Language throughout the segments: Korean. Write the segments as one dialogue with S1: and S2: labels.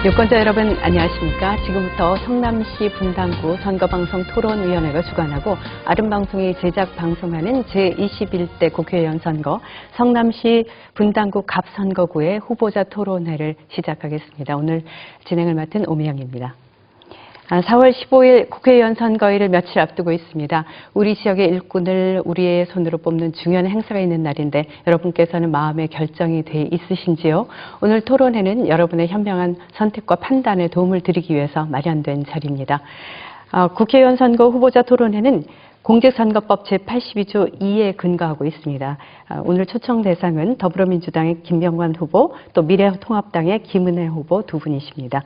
S1: 유권자 여러분 안녕하십니까? 지금부터 성남시 분당구 선거방송 토론위원회가 주관하고 아름방송이 제작 방송하는 제21대 국회의원 선거 성남시 분당구 갑선거구의 후보자 토론회를 시작하겠습니다. 오늘 진행을 맡은 오미영입니다. 4월 15일 국회의원 선거일을 며칠 앞두고 있습니다. 우리 지역의 일꾼을 우리의 손으로 뽑는 중요한 행사가 있는 날인데 여러분께서는 마음의 결정이 돼 있으신지요? 오늘 토론회는 여러분의 현명한 선택과 판단에 도움을 드리기 위해서 마련된 자리입니다. 국회의원 선거 후보자 토론회는 공직선거법 제82조 2에 근거하고 있습니다. 오늘 초청 대상은 더불어민주당의 김병관 후보, 또 미래통합당의 김은혜 후보 두 분이십니다.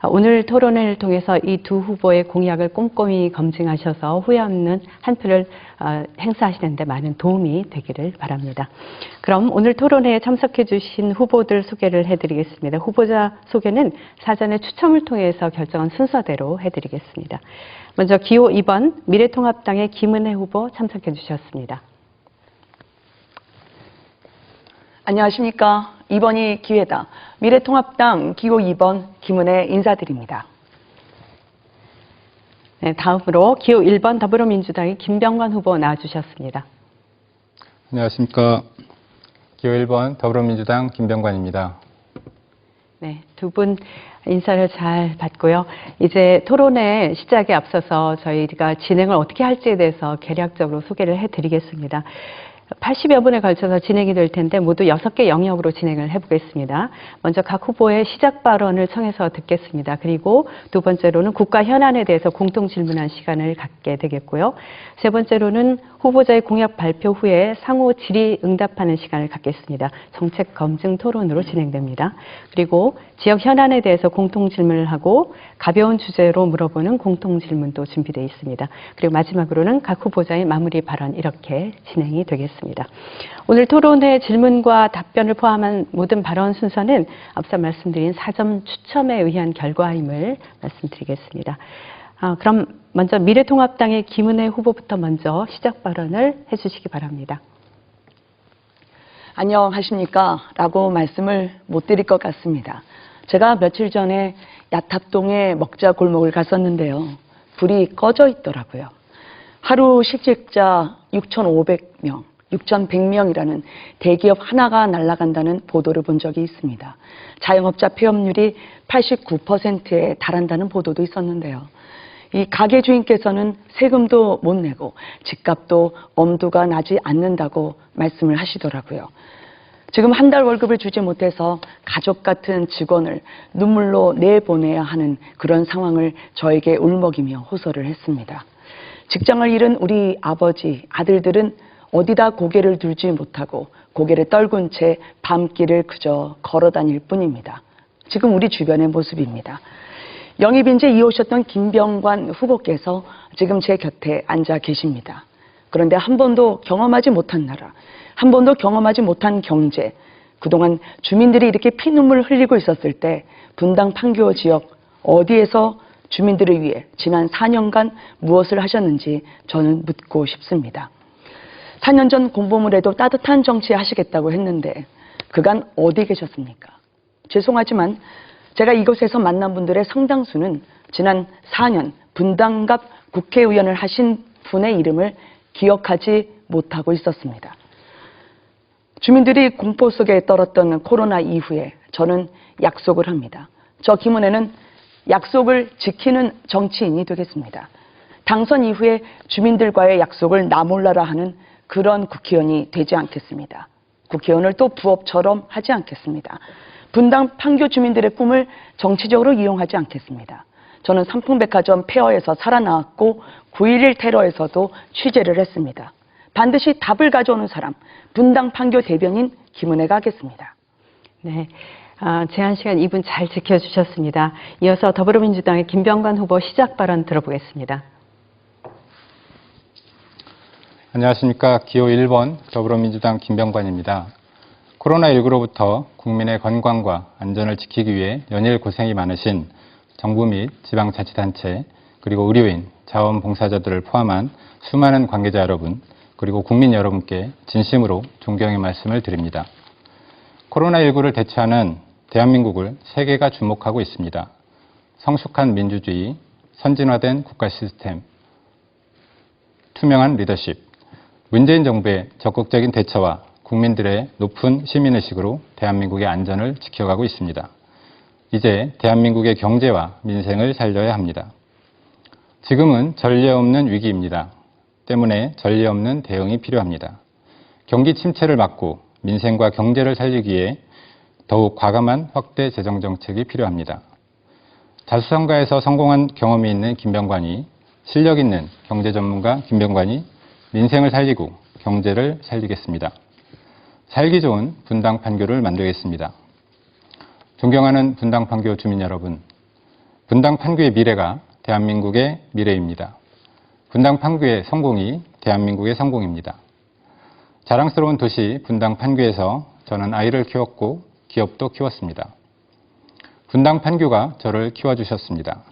S1: 오늘 토론회를 통해서 이 두 후보의 공약을 꼼꼼히 검증하셔서 후회 없는 한 표를 행사하시는 데 많은 도움이 되기를 바랍니다. 그럼 오늘 토론회에 참석해 주신 후보들 소개를 해드리겠습니다. 후보자 소개는 사전에 추첨을 통해서 결정한 순서대로 해드리겠습니다. 먼저 기호 2번 미래통합당의 김은혜 후보 참석해 주셨습니다.
S2: 안녕하십니까. 2번이 기회다. 미래통합당 기호 2번 김은혜 인사드립니다.
S1: 네, 다음으로 기호 1번 더불어민주당의 김병관 후보 나와주셨습니다.
S3: 안녕하십니까. 기호 1번 더불어민주당 김병관입니다.
S1: 네, 두 분 인사를 잘 받고요. 이제 토론회 시작에 앞서서 저희가 진행을 어떻게 할지에 대해서 개략적으로 소개를 해드리겠습니다. 80여 분에 걸쳐서 진행이 될 텐데 모두 6개 영역으로 진행을 해보겠습니다. 먼저 각 후보의 시작 발언을 청해서 듣겠습니다. 그리고 두 번째로는 국가 현안에 대해서 공통 질문한 시간을 갖게 되겠고요. 세 번째로는 후보자의 공약 발표 후에 상호 질의응답하는 시간을 갖겠습니다. 정책 검증 토론으로 진행됩니다. 그리고 지역 현안에 대해서 공통 질문을 하고 가벼운 주제로 물어보는 공통 질문도 준비되어 있습니다. 그리고 마지막으로는 각 후보자의 마무리 발언 이렇게 진행이 되겠습니다. 오늘 토론회 질문과 답변을 포함한 모든 발언 순서는 앞서 말씀드린 사전 추첨에 의한 결과임을 말씀드리겠습니다. 그럼 먼저 미래통합당의 김은혜 후보부터 먼저 시작 발언을 해주시기 바랍니다.
S2: 안녕하십니까 라고 말씀을 못 드릴 것 같습니다. 제가 며칠 전에 야탑동의 먹자 골목을 갔었는데요. 불이 꺼져 있더라고요. 하루 실직자 6,500명, 6,100명이라는 대기업 하나가 날아간다는 보도를 본 적이 있습니다. 자영업자 폐업률이 89%에 달한다는 보도도 있었는데요. 이 가게 주인께서는 세금도 못 내고 집값도 엄두가 나지 않는다고 말씀을 하시더라고요. 지금 한 달 월급을 주지 못해서 가족 같은 직원을 눈물로 내보내야 하는 그런 상황을 저에게 울먹이며 호소를 했습니다. 직장을 잃은 우리 아버지, 아들들은 어디다 고개를 들지 못하고 고개를 떨군 채 밤길을 그저 걸어 다닐 뿐입니다. 지금 우리 주변의 모습입니다. 영입인재 이어오셨던 김병관 후보께서 지금 제 곁에 앉아 계십니다. 그런데 한 번도 경험하지 못한 나라, 한 번도 경험하지 못한 경제, 그동안 주민들이 이렇게 피눈물을 흘리고 있었을 때 분당 판교 지역 어디에서 주민들을 위해 지난 4년간 무엇을 하셨는지 저는 묻고 싶습니다. 4년 전 공보물에도 따뜻한 정치 하시겠다고 했는데 그간 어디 계셨습니까? 죄송하지만 제가 이곳에서 만난 분들의 상당수는 지난 4년 분당갑 국회의원을 하신 분의 이름을 기억하지 못하고 있었습니다. 주민들이 공포 속에 떨었던 코로나 이후에 저는 약속을 합니다. 저 김은혜는 약속을 지키는 정치인이 되겠습니다. 당선 이후에 주민들과의 약속을 나몰라라 하는 그런 국회의원이 되지 않겠습니다. 국회의원을 또 부업처럼 하지 않겠습니다. 분당 판교 주민들의 꿈을 정치적으로 이용하지 않겠습니다. 저는 삼풍백화점 폐허에서 살아나왔고 9.11 테러에서도 취재를 했습니다. 반드시 답을 가져오는 사람, 분당 판교 대변인 김은혜가 하겠습니다.
S1: 네, 제한 시간 2분 잘 지켜주셨습니다. 이어서 더불어민주당의 김병관 후보 시작 발언 들어보겠습니다.
S3: 안녕하십니까. 기호 1번 더불어민주당 김병관입니다. 코로나19로부터 국민의 건강과 안전을 지키기 위해 연일 고생이 많으신 정부 및 지방자치단체 그리고 의료인, 자원봉사자들을 포함한 수많은 관계자 여러분 그리고 국민 여러분께 진심으로 존경의 말씀을 드립니다. 코로나19를 대처하는 대한민국을 세계가 주목하고 있습니다. 성숙한 민주주의, 선진화된 국가 시스템, 투명한 리더십, 문재인 정부의 적극적인 대처와 국민들의 높은 시민의식으로 대한민국의 안전을 지켜가고 있습니다. 이제 대한민국의 경제와 민생을 살려야 합니다. 지금은 전례 없는 위기입니다. 때문에 전례 없는 대응이 필요합니다. 경기 침체를 막고 민생과 경제를 살리기 위해 더욱 과감한 확대 재정 정책이 필요합니다. 자수성가에서 성공한 경험이 있는 김병관이, 실력 있는 경제 전문가 김병관이 민생을 살리고 경제를 살리겠습니다. 살기 좋은 분당 판교를 만들겠습니다. 존경하는 분당 판교 주민 여러분, 분당 판교의 미래가 대한민국의 미래입니다. 분당 판교의 성공이 대한민국의 성공입니다. 자랑스러운 도시 분당 판교에서 저는 아이를 키웠고 기업도 키웠습니다. 분당 판교가 저를 키워주셨습니다.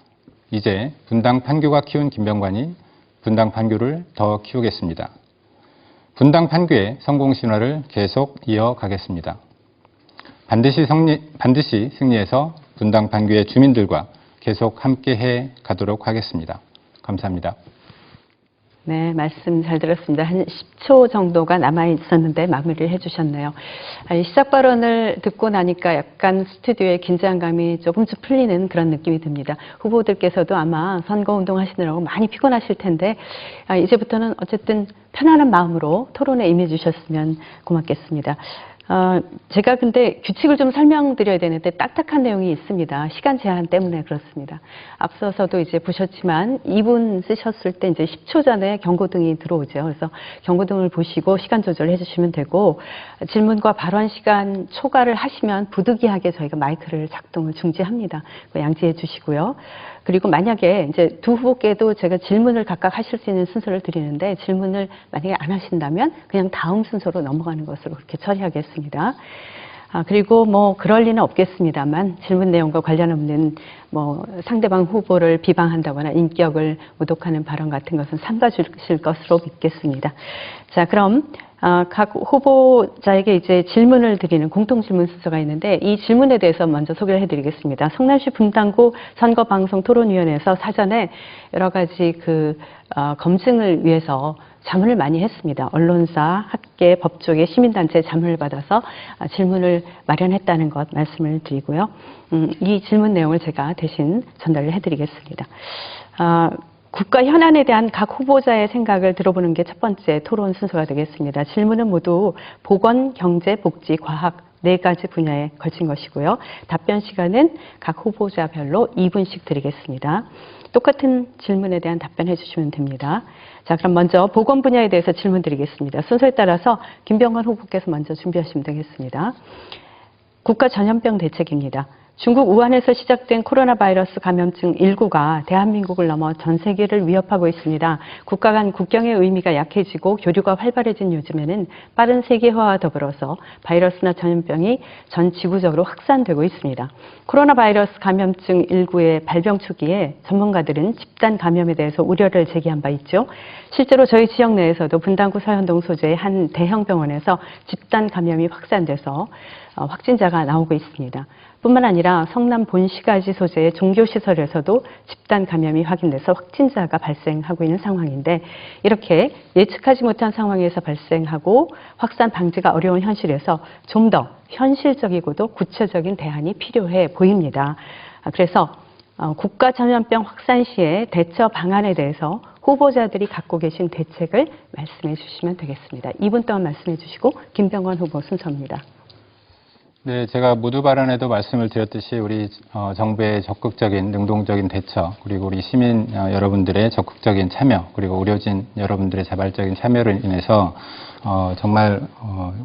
S3: 이제 분당 판교가 키운 김병관이 분당 판교를 더 키우겠습니다. 분당 판교의 성공 신화를 계속 이어가겠습니다. 반드시 승리해서 분당 판교의 주민들과 계속 함께해 가도록 하겠습니다. 감사합니다.
S1: 네, 말씀 잘 들었습니다. 한 10초 정도가 남아 있었는데 마무리를 해주셨네요. 시작 발언을 듣고 나니까 약간 스튜디오의 긴장감이 조금씩 풀리는 그런 느낌이 듭니다. 후보들께서도 아마 선거운동 하시느라고 많이 피곤하실 텐데 이제부터는 어쨌든 편안한 마음으로 토론에 임해주셨으면 고맙겠습니다. 제가 근데 규칙을 좀 설명드려야 되는데 딱딱한 내용이 있습니다. 시간 제한 때문에 그렇습니다. 앞서서도 이제 보셨지만 2분 쓰셨을 때 이제 10초 전에 경고등이 들어오죠. 그래서 경고등을 보시고 시간 조절해 주시면 되고, 질문과 발언 시간 초과를 하시면 부득이하게 저희가 마이크를 작동을 중지합니다. 양지해 주시고요. 그리고 만약에 이제 두 후보께도 제가 질문을 각각 하실 수 있는 순서를 드리는데, 질문을 만약에 안 하신다면 그냥 다음 순서로 넘어가는 것으로 그렇게 처리하겠습니다. 그리고 뭐 그럴 리는 없겠습니다만 질문 내용과 관련 없는 뭐 상대방 후보를 비방한다거나 인격을 모독하는 발언 같은 것은 삼가 주실 것으로 믿겠습니다. 자, 그럼 각 후보자에게 이제 질문을 드리는 공통 질문 순서가 있는데, 이 질문에 대해서 먼저 소개를 해드리겠습니다. 성남시 분당구 선거방송토론위원회에서 사전에 여러 가지 검증을 위해서 자문을 많이 했습니다. 언론사, 학계, 법조계, 시민단체 자문을 받아서 질문을 마련했다는 것 말씀을 드리고요. 이 질문 내용을 제가 대신 전달을 해드리겠습니다. 국가 현안에 대한 각 후보자의 생각을 들어보는 게 첫 번째 토론 순서가 되겠습니다. 질문은 모두 보건, 경제, 복지, 과학 4가지 분야에 걸친 것이고요. 답변 시간은 각 후보자별로 2분씩 드리겠습니다. 똑같은 질문에 대한 답변해 주시면 됩니다. 자, 그럼 먼저 보건 분야에 대해서 질문 드리겠습니다. 순서에 따라서 김병관 후보께서 먼저 준비하시면 되겠습니다. 국가 전염병 대책입니다. 중국 우한에서 시작된 코로나 바이러스 감염증 19가 대한민국을 넘어 전 세계를 위협하고 있습니다. 국가 간 국경의 의미가 약해지고 교류가 활발해진 요즘에는 빠른 세계화와 더불어서 바이러스나 전염병이 전 지구적으로 확산되고 있습니다. 코로나 바이러스 감염증 19의 발병 초기에 전문가들은 집단 감염에 대해서 우려를 제기한 바 있죠. 실제로 저희 지역 내에서도 분당구 서현동 소재의 한 대형 병원에서 집단 감염이 확산돼서 확진자가 나오고 있습니다. 뿐만 아니라 성남 본시가지 소재의 종교시설에서도 집단 감염이 확인돼서 확진자가 발생하고 있는 상황인데, 이렇게 예측하지 못한 상황에서 발생하고 확산 방지가 어려운 현실에서 좀 더 현실적이고도 구체적인 대안이 필요해 보입니다. 그래서 국가 전염병 확산 시의 대처 방안에 대해서 후보자들이 갖고 계신 대책을 말씀해 주시면 되겠습니다. 2분 동안 말씀해 주시고 김병관 후보 순서입니다.
S3: 네, 제가 모두 발언에도 말씀을 드렸듯이 우리 정부의 적극적인 능동적인 대처, 그리고 우리 시민 여러분들의 적극적인 참여, 그리고 의료진 여러분들의 자발적인 참여를 인해서 정말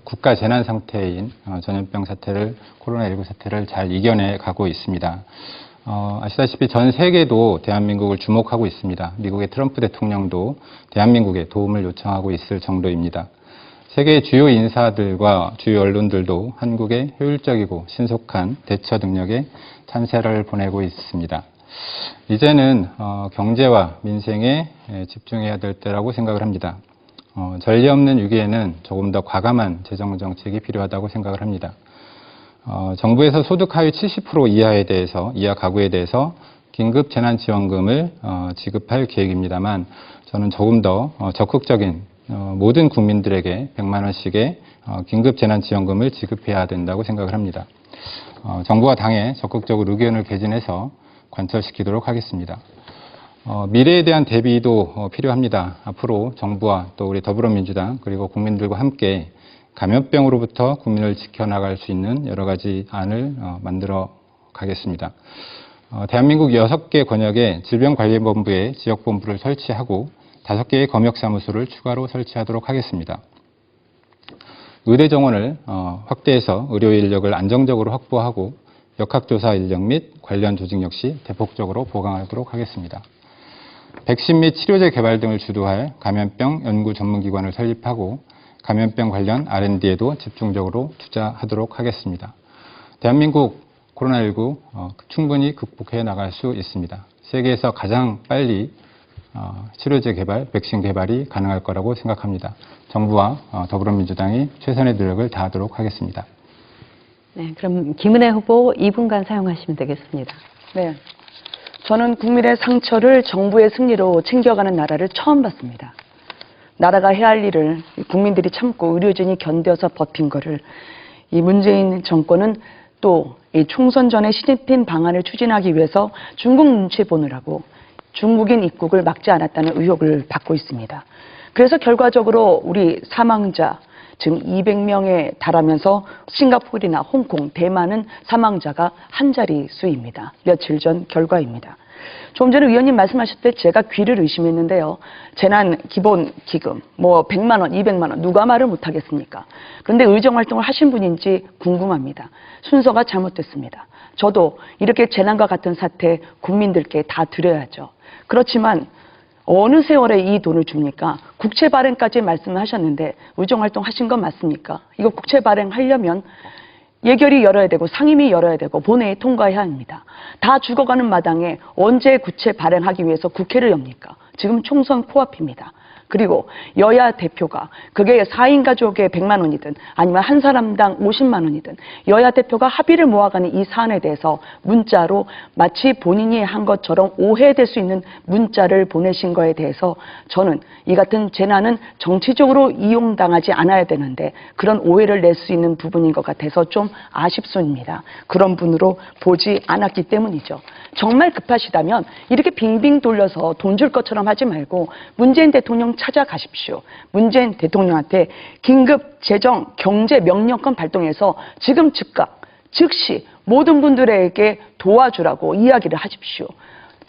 S3: 국가 재난 상태인 전염병 사태를, 코로나19 사태를 잘 이겨내 가고 있습니다. 아시다시피 전 세계도 대한민국을 주목하고 있습니다. 미국의 트럼프 대통령도 대한민국에 도움을 요청하고 있을 정도입니다. 세계 주요 인사들과 주요 언론들도 한국의 효율적이고 신속한 대처 능력에 찬사를 보내고 있습니다. 이제는 경제와 민생에 집중해야 될 때라고 생각을 합니다. 전례 없는 위기에는 조금 더 과감한 재정 정책이 필요하다고 생각을 합니다. 정부에서 소득 하위 70% 이하 가구에 대해서 긴급 재난지원금을 지급할 계획입니다만 저는 조금 더 적극적인 모든 국민들에게 100만 원씩의 긴급 재난지원금을 지급해야 된다고 생각을 합니다. 정부와 당에 적극적으로 의견을 개진해서 관철시키도록 하겠습니다. 미래에 대한 대비도 필요합니다. 앞으로 정부와 또 우리 더불어민주당 그리고 국민들과 함께 감염병으로부터 국민을 지켜나갈 수 있는 여러 가지 안을 만들어 가겠습니다. 대한민국 6개 권역에 질병관리본부의 지역본부를 설치하고 5개의 검역사무소를 추가로 설치하도록 하겠습니다. 의대 정원을 확대해서 의료 인력을 안정적으로 확보하고 역학조사 인력 및 관련 조직 역시 대폭적으로 보강하도록 하겠습니다. 백신 및 치료제 개발 등을 주도할 감염병 연구 전문기관을 설립하고 감염병 관련 R&D에도 집중적으로 투자하도록 하겠습니다. 대한민국 코로나19 충분히 극복해 나갈 수 있습니다. 세계에서 가장 빨리 치료제 개발, 백신 개발이 가능할 거라고 생각합니다. 정부와 더불어민주당이 최선의 노력을 다하도록 하겠습니다.
S1: 네, 그럼 김은혜 후보 2분간 사용하시면 되겠습니다.
S2: 네. 저는 국민의 상처를 정부의 승리로 챙겨가는 나라를 처음 봤습니다. 나라가 해야 할 일을 국민들이 참고 의료진이 견뎌서 버틴 거를 이 문재인 정권은 또 이 총선 전에 시진핑 방안을 추진하기 위해서 중국 눈치 보느라고 중국인 입국을 막지 않았다는 의혹을 받고 있습니다. 그래서 결과적으로 우리 사망자 지금 200명에 달하면서 싱가포르나 홍콩, 대만은 사망자가 한 자릿수입니다. 며칠 전 결과입니다. 좀 전에 의원님 말씀하실 때 제가 귀를 의심했는데요. 재난 기본 기금, 100만 원, 200만 원, 누가 말을 못하겠습니까? 그런데 의정활동을 하신 분인지 궁금합니다. 순서가 잘못됐습니다. 저도 이렇게 재난과 같은 사태 국민들께 다 드려야죠. 그렇지만 어느 세월에 이 돈을 줍니까? 국채 발행까지 말씀을 하셨는데 의정활동 하신 건 맞습니까? 이거 국채 발행하려면 예결위 열어야 되고 상임위 열어야 되고 본회의 통과해야 합니다. 다 죽어가는 마당에 언제 국채 발행하기 위해서 국회를 엽니까? 지금 총선 코앞입니다. 그리고 여야 대표가 그게 4인 가족에 100만 원이든 아니면 한 사람당 50만 원이든 여야 대표가 합의를 모아가는 이 사안에 대해서 문자로 마치 본인이 한 것처럼 오해될 수 있는 문자를 보내신 거에 대해서 저는 이 같은 재난은 정치적으로 이용당하지 않아야 되는데 그런 오해를 낼 수 있는 부분인 것 같아서 좀 아쉽습니다. 그런 분으로 보지 않았기 때문이죠. 정말 급하시다면 이렇게 빙빙 돌려서 돈 줄 것처럼 하지 말고 문재인 대통령 찾아가십시오. 문재인 대통령한테 긴급 재정 경제 명령권 발동해서 지금 즉각 즉시 모든 분들에게 도와주라고 이야기를 하십시오.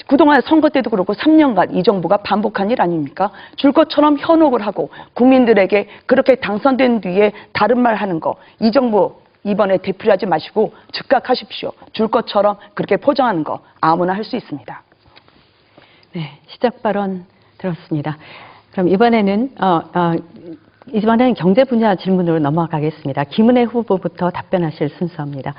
S2: 그동안 선거 때도 그렇고 3년간 이 정부가 반복한 일 아닙니까? 줄 것처럼 현혹을 하고 국민들에게 그렇게 당선된 뒤에 다른 말 하는 거 이 정부 이번에 되풀이하지 마시고 즉각 하십시오. 줄 것처럼 그렇게 포장하는 거 아무나 할 수 있습니다.
S1: 네, 시작 발언 들었습니다. 그럼 이번에는 경제 분야 질문으로 넘어가겠습니다. 김은혜 후보부터 답변하실 순서입니다.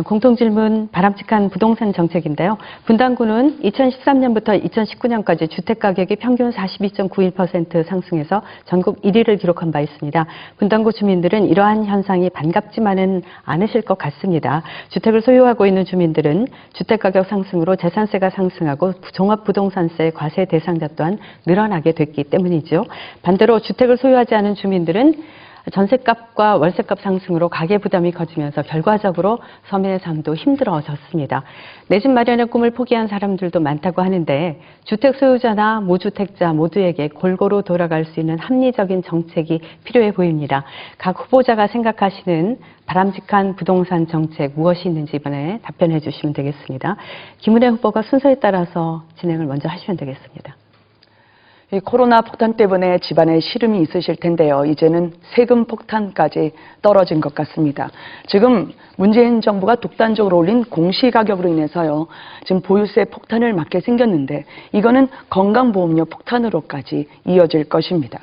S1: 공통질문 바람직한 부동산 정책인데요. 분당구는 2013년부터 2019년까지 주택가격이 평균 42.91% 상승해서 전국 1위를 기록한 바 있습니다. 분당구 주민들은 이러한 현상이 반갑지만은 않으실 것 같습니다. 주택을 소유하고 있는 주민들은 주택가격 상승으로 재산세가 상승하고 종합부동산세 과세 대상자 또한 늘어나게 됐기 때문이죠. 반대로 주택을 소유하지 않은 주민들은 전셋값과 월세값 상승으로 가계부담이 커지면서 결과적으로 서민의 삶도 힘들어졌습니다. 내 집 마련의 꿈을 포기한 사람들도 많다고 하는데 주택 소유자나 무주택자 모두에게 골고루 돌아갈 수 있는 합리적인 정책이 필요해 보입니다. 각 후보자가 생각하시는 바람직한 부동산 정책 무엇이 있는지 이번에 답변해 주시면 되겠습니다. 김은혜 후보가 순서에 따라서 진행을 먼저 하시면 되겠습니다.
S2: 이 코로나 폭탄 때문에 집안에 시름이 있으실 텐데요. 이제는 세금 폭탄까지 떨어진 것 같습니다. 지금 문재인 정부가 독단적으로 올린 공시가격으로 인해서요. 지금 보유세 폭탄을 맞게 생겼는데 이거는 건강보험료 폭탄으로까지 이어질 것입니다.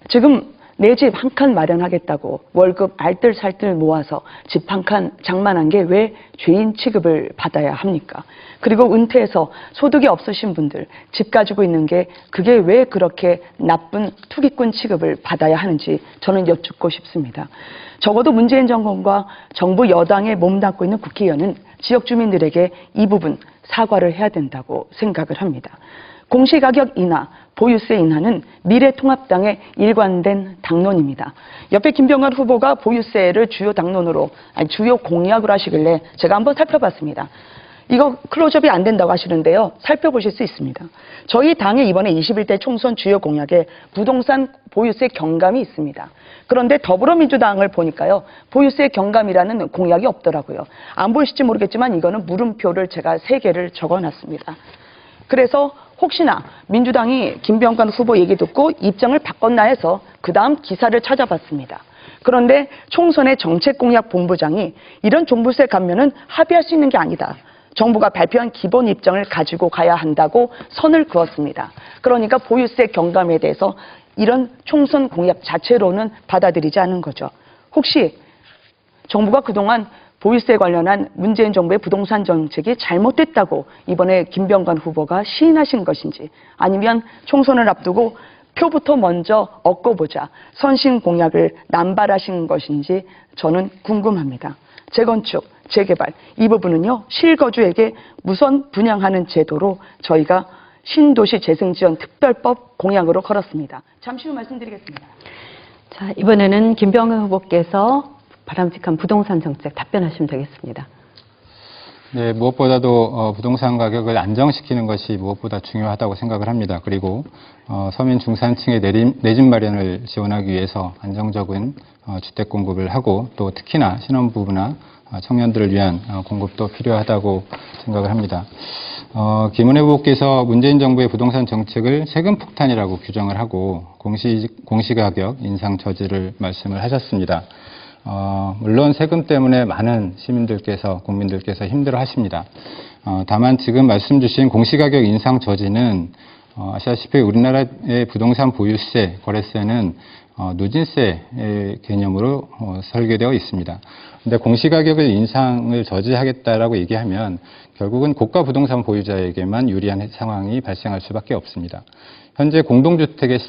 S2: 지금 내 집 한 칸 마련하겠다고 월급 알뜰살뜰 모아서 집 한 칸 장만한 게 왜 죄인 취급을 받아야 합니까? 그리고 은퇴해서 소득이 없으신 분들 집 가지고 있는 게 그게 왜 그렇게 나쁜 투기꾼 취급을 받아야 하는지 저는 여쭙고 싶습니다. 적어도 문재인 정권과 정부 여당에 몸담고 있는 국회의원은 지역 주민들에게 이 부분 사과를 해야 된다고 생각을 합니다. 공시가격 인하, 보유세 인하는 미래통합당의 일관된 당론입니다. 옆에 김병관 후보가 보유세를 주요 당론으로, 주요 공약으로 하시길래 제가 한번 살펴봤습니다. 이거 클로즈업이 안 된다고 하시는데요. 살펴보실 수 있습니다. 저희 당의 이번에 21대 총선 주요 공약에 부동산 보유세 경감이 있습니다. 그런데 더불어민주당을 보니까요. 보유세 경감이라는 공약이 없더라고요. 안 보이실지 모르겠지만 이거는 물음표를 제가 3개를 적어놨습니다. 그래서 혹시나 민주당이 김병관 후보 얘기 듣고 입장을 바꿨나 해서 그 다음 기사를 찾아봤습니다. 그런데 총선의 정책공약본부장이 이런 종부세 감면은 합의할 수 있는 게 아니다. 정부가 발표한 기본 입장을 가지고 가야 한다고 선을 그었습니다. 그러니까 보유세 경감에 대해서 이런 총선 공약 자체로는 받아들이지 않은 거죠. 혹시 정부가 그동안 보유세 관련한 문재인 정부의 부동산 정책이 잘못됐다고 이번에 김병관 후보가 시인하신 것인지, 아니면 총선을 앞두고 표부터 먼저 얻고 보자 선신 공약을 남발하신 것인지 저는 궁금합니다. 재건축, 재개발 이 부분은요, 실거주에게 무선 분양하는 제도로 저희가 신도시 재생지원 특별법 공약으로 걸었습니다. 잠시 후 말씀드리겠습니다.
S1: 자, 이번에는 김병관 후보께서 바람직한 부동산 정책 답변하시면 되겠습니다.
S3: 네, 무엇보다도 부동산 가격을 안정시키는 것이 무엇보다 중요하다고 생각을 합니다. 그리고 서민 중산층의 내 집 마련을 지원하기 위해서 안정적인 주택 공급을 하고, 또 특히나 신혼부부나 청년들을 위한 공급도 필요하다고 생각을 합니다. 김은혜 후보께서 문재인 정부의 부동산 정책을 세금 폭탄이라고 규정을 하고 공시가격 인상 저지를 말씀을 하셨습니다. 물론 세금 때문에 많은 시민들께서, 국민들께서 힘들어 하십니다. 다만 지금 말씀 주신 공시가격 인상 저지는 아시다시피 우리나라의 부동산 보유세, 거래세는 누진세 개념으로 설계되어 있습니다. 근데 공시가격을 인상을 저지하겠다라고 얘기하면 결국은 고가 부동산 보유자에게만 유리한 상황이 발생할 수밖에 없습니다. 현재 공동주택의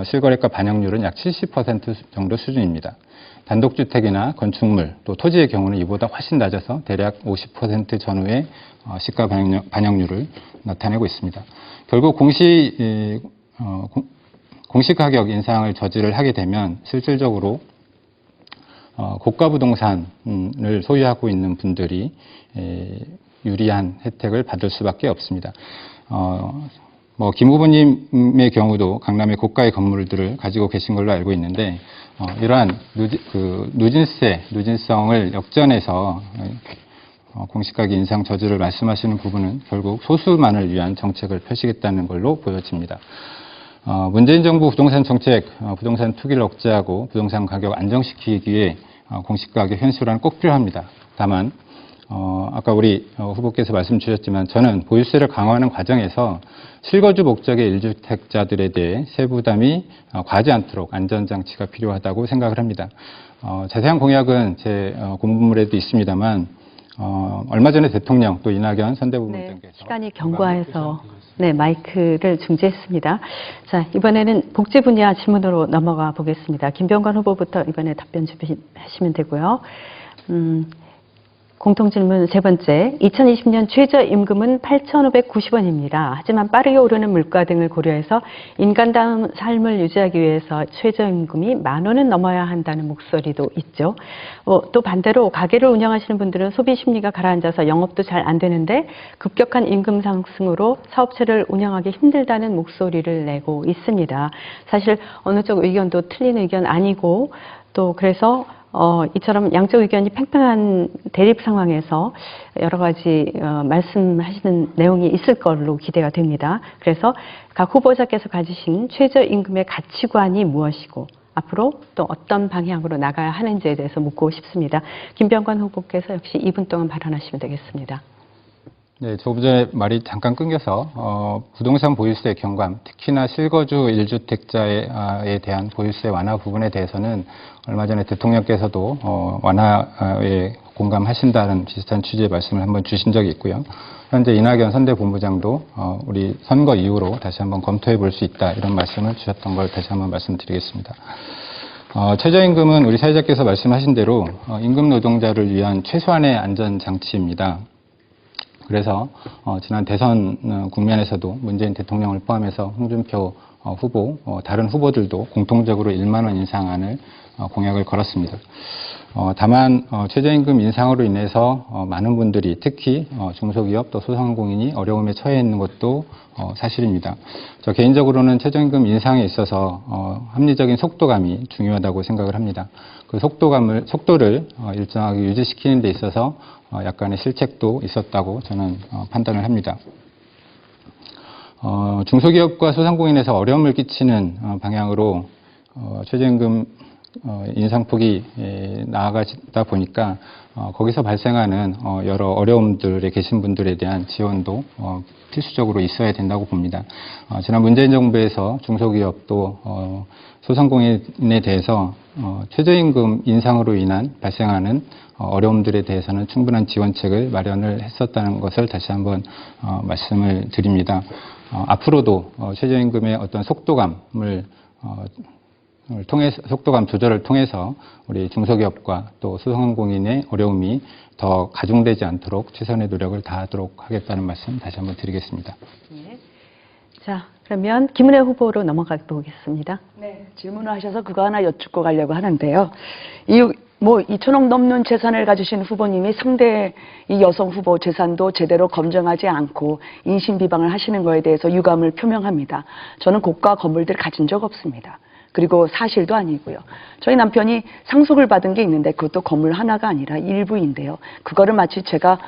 S3: 실거래가 반영률은 약 70% 정도 수준입니다. 단독주택이나 건축물, 또 토지의 경우는 이보다 훨씬 낮아서 대략 50% 전후의 시가 반영률을 나타내고 있습니다. 결국 공시가격 인상을 저지를 하게 되면 실질적으로 고가 부동산을 소유하고 있는 분들이 유리한 혜택을 받을 수밖에 없습니다. 김 후보님의 경우도 강남의 고가의 건물들을 가지고 계신 걸로 알고 있는데, 이러한 누진성을 역전해서 공시가격 인상 저지를 말씀하시는 부분은 결국 소수만을 위한 정책을 펴시겠다는 걸로 보여집니다. 문재인 정부 부동산 정책, 부동산 투기를 억제하고 부동산 가격 안정시키기 위해 공시가격 현실화는 꼭 필요합니다. 다만 아까 우리 후보께서 말씀 주셨지만 저는 보유세를 강화하는 과정에서 실거주 목적의 1주택자들에 대해 세부담이 과하지 않도록 안전장치가 필요하다고 생각을 합니다. 자세한 공약은 제 공부물에도 있습니다만 얼마 전에 대통령 또 이낙연 선대부문장께서
S1: 시간이 경과해서 마이크를 중지했습니다. 자, 이번에는 복지 분야 질문으로 넘어가 보겠습니다. 김병관 후보부터 이번에 답변 준비하시면 되고요. 공통질문 세 번째, 2020년 최저임금은 8,590원입니다. 하지만 빠르게 오르는 물가 등을 고려해서 인간다운 삶을 유지하기 위해서 최저임금이 10,000원은 넘어야 한다는 목소리도 있죠. 또 반대로 가게를 운영하시는 분들은 소비 심리가 가라앉아서 영업도 잘 안 되는데 급격한 임금 상승으로 사업체를 운영하기 힘들다는 목소리를 내고 있습니다. 사실 어느 쪽 의견도 틀린 의견 아니고, 또 그래서 이처럼 양쪽 의견이 팽팽한 대립 상황에서 여러 가지 말씀하시는 내용이 있을 걸로 기대가 됩니다. 그래서 각 후보자께서 가지신 최저임금의 가치관이 무엇이고 앞으로 또 어떤 방향으로 나가야 하는지에 대해서 묻고 싶습니다. 김병관 후보께서 역시 2분 동안 발언하시면 되겠습니다.
S3: 네, 조금 전에 말이 잠깐 끊겨서 부동산 보유세 경감, 특히나 실거주 1주택자에 대한 보유세 완화 부분에 대해서는 얼마 전에 대통령께서도 완화에 공감하신다는 비슷한 취지의 말씀을 한번 주신 적이 있고요. 현재 이낙연 선대본부장도 우리 선거 이후로 다시 한번 검토해 볼 수 있다 이런 말씀을 주셨던 걸 다시 한번 말씀드리겠습니다. 최저임금은 우리 사회자께서 말씀하신 대로 임금 노동자를 위한 최소한의 안전장치입니다. 그래서 지난 대선 국면에서도 문재인 대통령을 포함해서 홍준표 후보, 다른 후보들도 공통적으로 1만 원 인상안을 공약을 걸었습니다. 다만 최저임금 인상으로 인해서 많은 분들이 특히 중소기업 또 소상공인이 어려움에 처해 있는 것도 사실입니다. 저 개인적으로는 최저임금 인상에 있어서 합리적인 속도감이 중요하다고 생각을 합니다. 그 속도를 일정하게 유지시키는 데 있어서 약간의 실책도 있었다고 저는 판단을 합니다. 중소기업과 소상공인에서 어려움을 끼치는 방향으로 최저임금 인상폭이 나아가다 보니까 거기서 발생하는 여러 어려움들에 계신 분들에 대한 지원도 필수적으로 있어야 된다고 봅니다. 지난 문재인 정부에서 중소기업 또 소상공인에 대해서 최저임금 인상으로 인한 발생하는 어려움들에 대해서는 충분한 지원책을 마련을 했었다는 것을 다시 한번 말씀을 드립니다. 앞으로도 최저임금의 어떤 속도감을 속도감 조절을 통해서 우리 중소기업과 또 소상공인의 어려움이 더 가중되지 않도록 최선의 노력을 다하도록 하겠다는 말씀 다시 한번 드리겠습니다.
S1: 네. 자, 그러면 김은혜 후보로 넘어가 보겠습니다.
S2: 네, 질문을 하셔서 그거 하나 여쭙고 가려고 하는데요. 2천억 넘는 재산을 가지신 후보님이 상대 이 여성 후보 재산도 제대로 검증하지 않고 인신 비방을 하시는 거에 대해서 유감을 표명합니다. 저는 고가 건물들 가진 적 없습니다. 그리고 사실도 아니고요. 저희 남편이 상속을 받은 게 있는데 그것도 건물 하나가 아니라 일부인데요. 그거를 마치 제가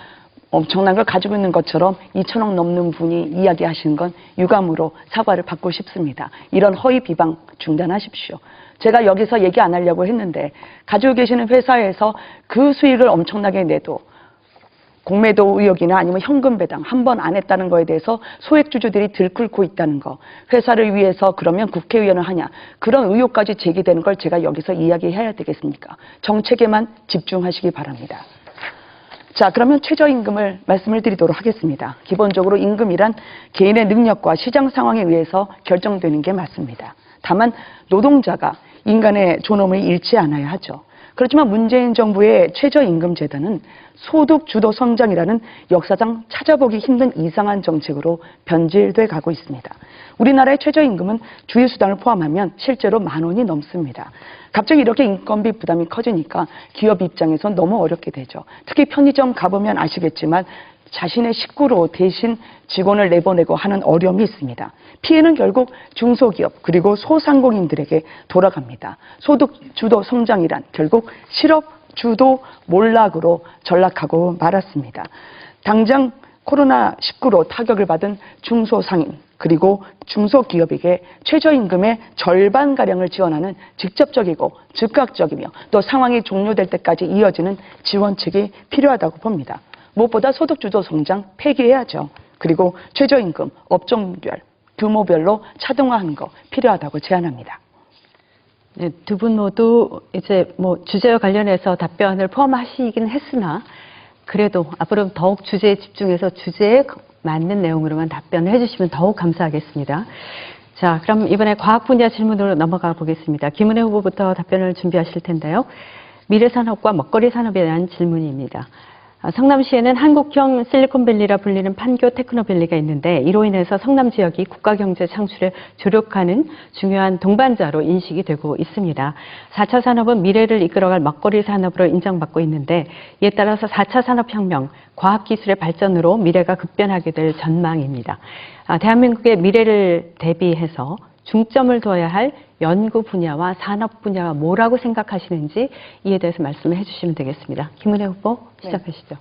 S2: 엄청난 걸 가지고 있는 것처럼 2천억 넘는 분이 이야기하시는 건 유감으로 사과를 받고 싶습니다. 이런 허위 비방 중단하십시오. 제가 여기서 얘기 안 하려고 했는데 가지고 계시는 회사에서 그 수익을 엄청나게 내도 공매도 의혹이나 아니면 현금 배당 한 번 안 했다는 거에 대해서 소액주주들이 들끓고 있다는 거, 회사를 위해서 그러면 국회의원을 하냐, 그런 의혹까지 제기되는 걸 제가 여기서 이야기해야 되겠습니까? 정책에만 집중하시기 바랍니다. 자, 그러면 최저임금을 말씀을 드리도록 하겠습니다. 기본적으로 임금이란 개인의 능력과 시장 상황에 의해서 결정되는 게 맞습니다. 다만 노동자가 인간의 존엄을 잃지 않아야 하죠. 그렇지만 문재인 정부의 최저임금제도는 소득 주도 성장이라는 역사상 찾아보기 힘든 이상한 정책으로 변질돼 가고 있습니다. 우리나라의 최저임금은 주휴수당을 포함하면 실제로 10,000원이 넘습니다. 갑자기 이렇게 인건비 부담이 커지니까 기업 입장에선 너무 어렵게 되죠. 특히 편의점 가보면 아시겠지만 자신의 식구로 대신 직원을 내보내고 하는 어려움이 있습니다. 피해는 결국 중소기업 그리고 소상공인들에게 돌아갑니다. 소득 주도 성장이란 결국 실업 주도 몰락으로 전락하고 말았습니다. 당장 코로나19로 타격을 받은 중소상인 그리고 중소기업에게 최저임금의 절반가량을 지원하는 직접적이고 즉각적이며 또 상황이 종료될 때까지 이어지는 지원책이 필요하다고 봅니다. 무엇보다 소득주도 성장 폐기해야죠. 그리고 최저임금 업종별, 규모별로 차등화하는 거 필요하다고 제안합니다.
S1: 네, 두 분 모두 이제 주제와 관련해서 답변을 포함하시긴 했으나 그래도 앞으로 더욱 주제에 집중해서 주제에 맞는 내용으로만 답변을 해주시면 더욱 감사하겠습니다. 자, 그럼 이번에 과학 분야 질문으로 넘어가 보겠습니다. 김은혜 후보부터 답변을 준비하실 텐데요. 미래산업과 먹거리 산업에 대한 질문입니다. 성남시에는 한국형 실리콘밸리라 불리는 판교 테크노밸리가 있는데 이로 인해서 성남 지역이 국가경제 창출에 조력하는 중요한 동반자로 인식이 되고 있습니다. 4차 산업은 미래를 이끌어갈 먹거리 산업으로 인정받고 있는데 이에 따라서 4차 산업혁명, 과학기술의 발전으로 미래가 급변하게 될 전망입니다. 대한민국의 미래를 대비해서 중점을 둬야 할 연구 분야와 산업 분야가 뭐라고 생각하시는지 이에 대해서 말씀을 해주시면 되겠습니다. 김은혜 후보 시작하시죠.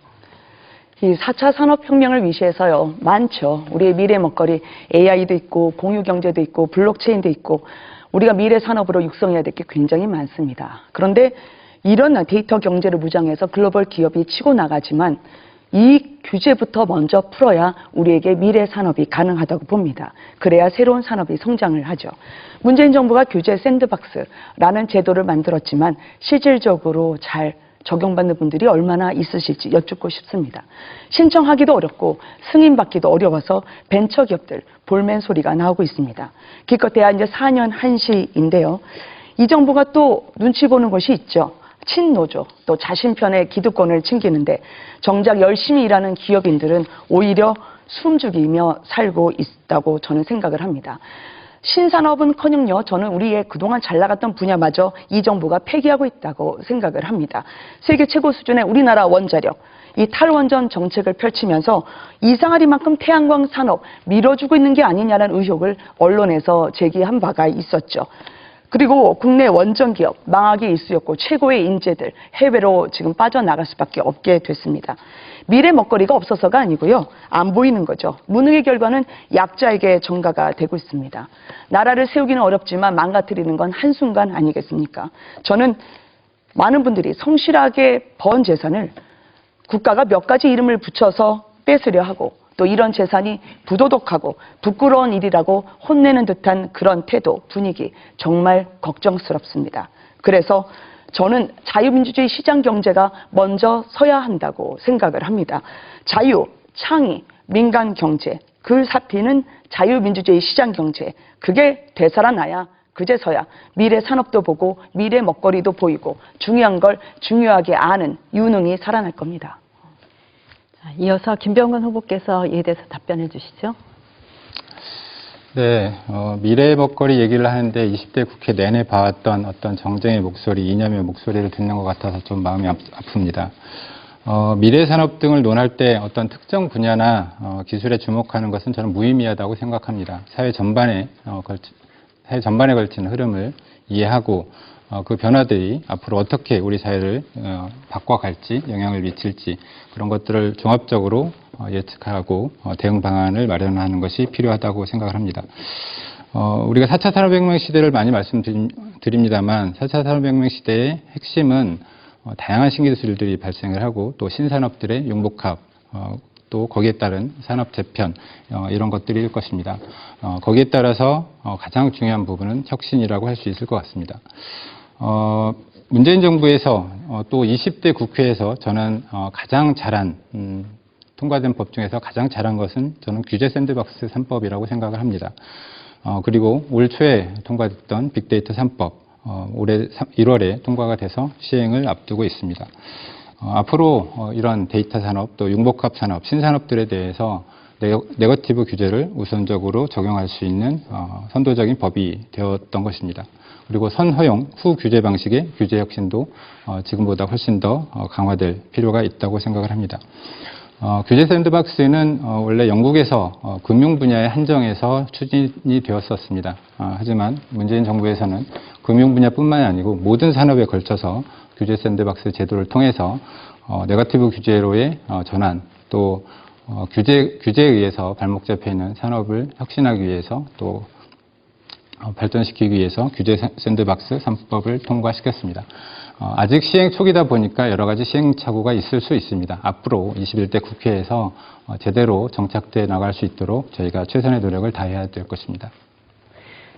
S2: 이 4차 산업혁명을 위시해서요. 많죠. 우리의 미래 먹거리 AI도 있고 공유경제도 있고 블록체인도 있고 우리가 미래 산업으로 육성해야 될 게 굉장히 많습니다. 그런데 이런 데이터 경제를 무장해서 글로벌 기업이 치고 나가지만 이 규제부터 먼저 풀어야 우리에게 미래 산업이 가능하다고 봅니다. 그래야 새로운 산업이 성장을 하죠. 문재인 정부가 규제 샌드박스라는 제도를 만들었지만 실질적으로 잘 적용받는 분들이 얼마나 있으실지 여쭙고 싶습니다. 신청하기도 어렵고 승인받기도 어려워서 벤처기업들 볼멘 소리가 나오고 있습니다. 기껏해야 이제 4년 한시인데요. 이 정부가 또 눈치 보는 것이 있죠. 친노조, 또 자신 편의 기득권을 챙기는데 정작 열심히 일하는 기업인들은 오히려 숨죽이며 살고 있다고 저는 생각을 합니다. 신산업은커녕요, 저는 우리의 그동안 잘 나갔던 분야마저 이 정부가 폐기하고 있다고 생각을 합니다. 세계 최고 수준의 우리나라 원자력, 이 탈원전 정책을 펼치면서 이상하리만큼 태양광 산업 밀어주고 있는 게 아니냐는 의혹을 언론에서 제기한 바가 있었죠. 그리고 국내 원전 기업 망하기 일쑤였고 최고의 인재들 해외로 지금 빠져나갈 수밖에 없게 됐습니다. 미래 먹거리가 없어서가 아니고요. 안 보이는 거죠. 무능의 결과는 약자에게 전가가 되고 있습니다. 나라를 세우기는 어렵지만 망가뜨리는 건 한순간 아니겠습니까? 저는 많은 분들이 성실하게 번 재산을 국가가 몇 가지 이름을 붙여서 뺏으려 하고 또 이런 재산이 부도덕하고 부끄러운 일이라고 혼내는 듯한 그런 태도, 분위기 정말 걱정스럽습니다. 그래서 저는 자유민주주의 시장 경제가 먼저 서야 한다고 생각을 합니다. 자유, 창의, 민간 경제, 그 사피는 자유민주주의 시장 경제, 그게 되살아나야 그제서야 미래 산업도 보고 미래 먹거리도 보이고 중요한 걸 중요하게 아는 유능이 살아날 겁니다.
S1: 이어서 김병건 후보께서 이에 대해서 답변해 주시죠.
S3: 네, 미래의 먹거리 얘기를 하는데 20대 국회 내내 봐왔던 어떤 정쟁의 목소리, 이념의 목소리를 듣는 것 같아서 좀 마음이 아픕니다. 미래 산업 등을 논할 때 어떤 특정 분야나 기술에 주목하는 것은 저는 무의미하다고 생각합니다. 사회 전반에 걸친 흐름을 이해하고 그 변화들이 앞으로 어떻게 우리 사회를 바꿔갈지, 영향을 미칠지 그런 것들을 종합적으로 예측하고 대응 방안을 마련하는 것이 필요하다고 생각을 합니다. 우리가 4차 산업혁명 시대를 많이 말씀드립니다만 4차 산업혁명 시대의 핵심은 다양한 신기술들이 발생을 하고 또 신산업들의 융복합, 또 거기에 따른 산업 재편 이런 것들일 것입니다. 거기에 따라서 가장 중요한 부분은 혁신이라고 할 수 있을 것 같습니다. 문재인 정부에서 또 20대 국회에서 저는 가장 잘한 통과된 법 중에서 가장 잘한 것은 저는 규제 샌드박스 3법이라고 생각을 합니다. 그리고 올 초에 통과됐던 빅데이터 3법 올해 1월에 통과가 돼서 시행을 앞두고 있습니다. 앞으로 이런 데이터 산업 또 융복합 산업 신산업들에 대해서 네거티브 규제를 우선적으로 적용할 수 있는 선도적인 법이 되었던 것입니다. 그리고 선허용 후 규제 방식의 규제 혁신도 지금보다 훨씬 더 강화될 필요가 있다고 생각을 합니다. 규제 샌드박스는 원래 영국에서 금융 분야에 한정해서 추진이 되었었습니다. 하지만 문재인 정부에서는 금융 분야뿐만이 아니고 모든 산업에 걸쳐서 규제 샌드박스 제도를 통해서 네거티브 규제로의 전환 또 규제에 의해서 발목 잡혀 있는 산업을 혁신하기 위해서 또 발전시키기 위해서 규제 샌드박스 3법을 통과시켰습니다. 아직 시행 초기다 보니까 여러 가지 시행착오가 있을 수 있습니다. 앞으로 21대 국회에서 제대로 정착돼 나갈 수 있도록 저희가 최선의 노력을 다해야 될 것입니다.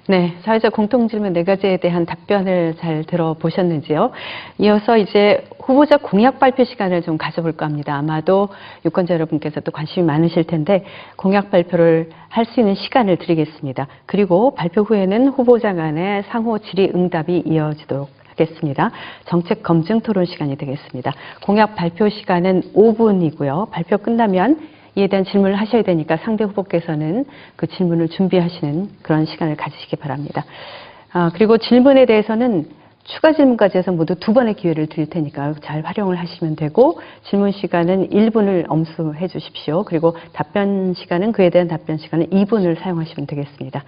S1: 네, 사회자 공통질문 4가지에 대한 답변을 잘 들어보셨는지요? 이어서 이제 후보자 공약 발표 시간을 좀 가져볼까 합니다. 아마도 유권자 여러분께서도 관심이 많으실 텐데 공약 발표를 할 수 있는 시간을 드리겠습니다. 그리고 발표 후에는 후보자 간의 상호 질의응답이 이어지도록 하겠습니다. 정책 검증 토론 시간이 되겠습니다. 공약 발표 시간은 5분이고요. 발표 끝나면 이에 대한 질문을 하셔야 되니까 상대 후보께서는 그 질문을 준비하시는 그런 시간을 가지시기 바랍니다. 그리고 질문에 대해서는 추가 질문까지 해서 모두 2번의 기회를 드릴 테니까 잘 활용을 하시면 되고 질문 시간은 1분을 엄수해 주십시오. 그리고 답변 시간은 그에 대한 답변 시간은 2분을 사용하시면 되겠습니다.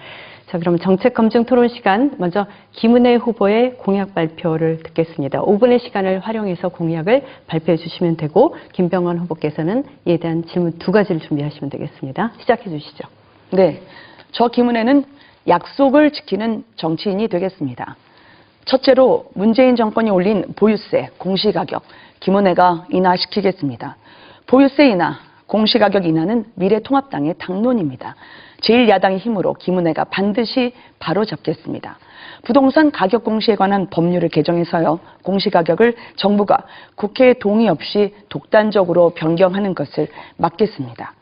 S1: 자, 그럼 정책 검증 토론 시간 먼저 김은혜 후보의 공약 발표를 듣겠습니다. 5분의 시간을 활용해서 공약을 발표해 주시면 되고 김병건 후보께서는 이에 대한 질문 2가지를 준비하시면 되겠습니다. 시작해 주시죠.
S2: 네, 저 김은혜는 약속을 지키는 정치인이 되겠습니다. 첫째로 문재인 정권이 올린 보유세, 공시가격, 김은혜가 인하시키겠습니다. 보유세 공시가격 인하는 미래통합당의 당론입니다. 제1야당의 힘으로 김은혜가 반드시 바로잡겠습니다. 부동산 가격 공시에 관한 법률을 개정해서요, 공시가격을 정부가 국회의 동의 없이 독단적으로 변경하는 것을 막겠습니다.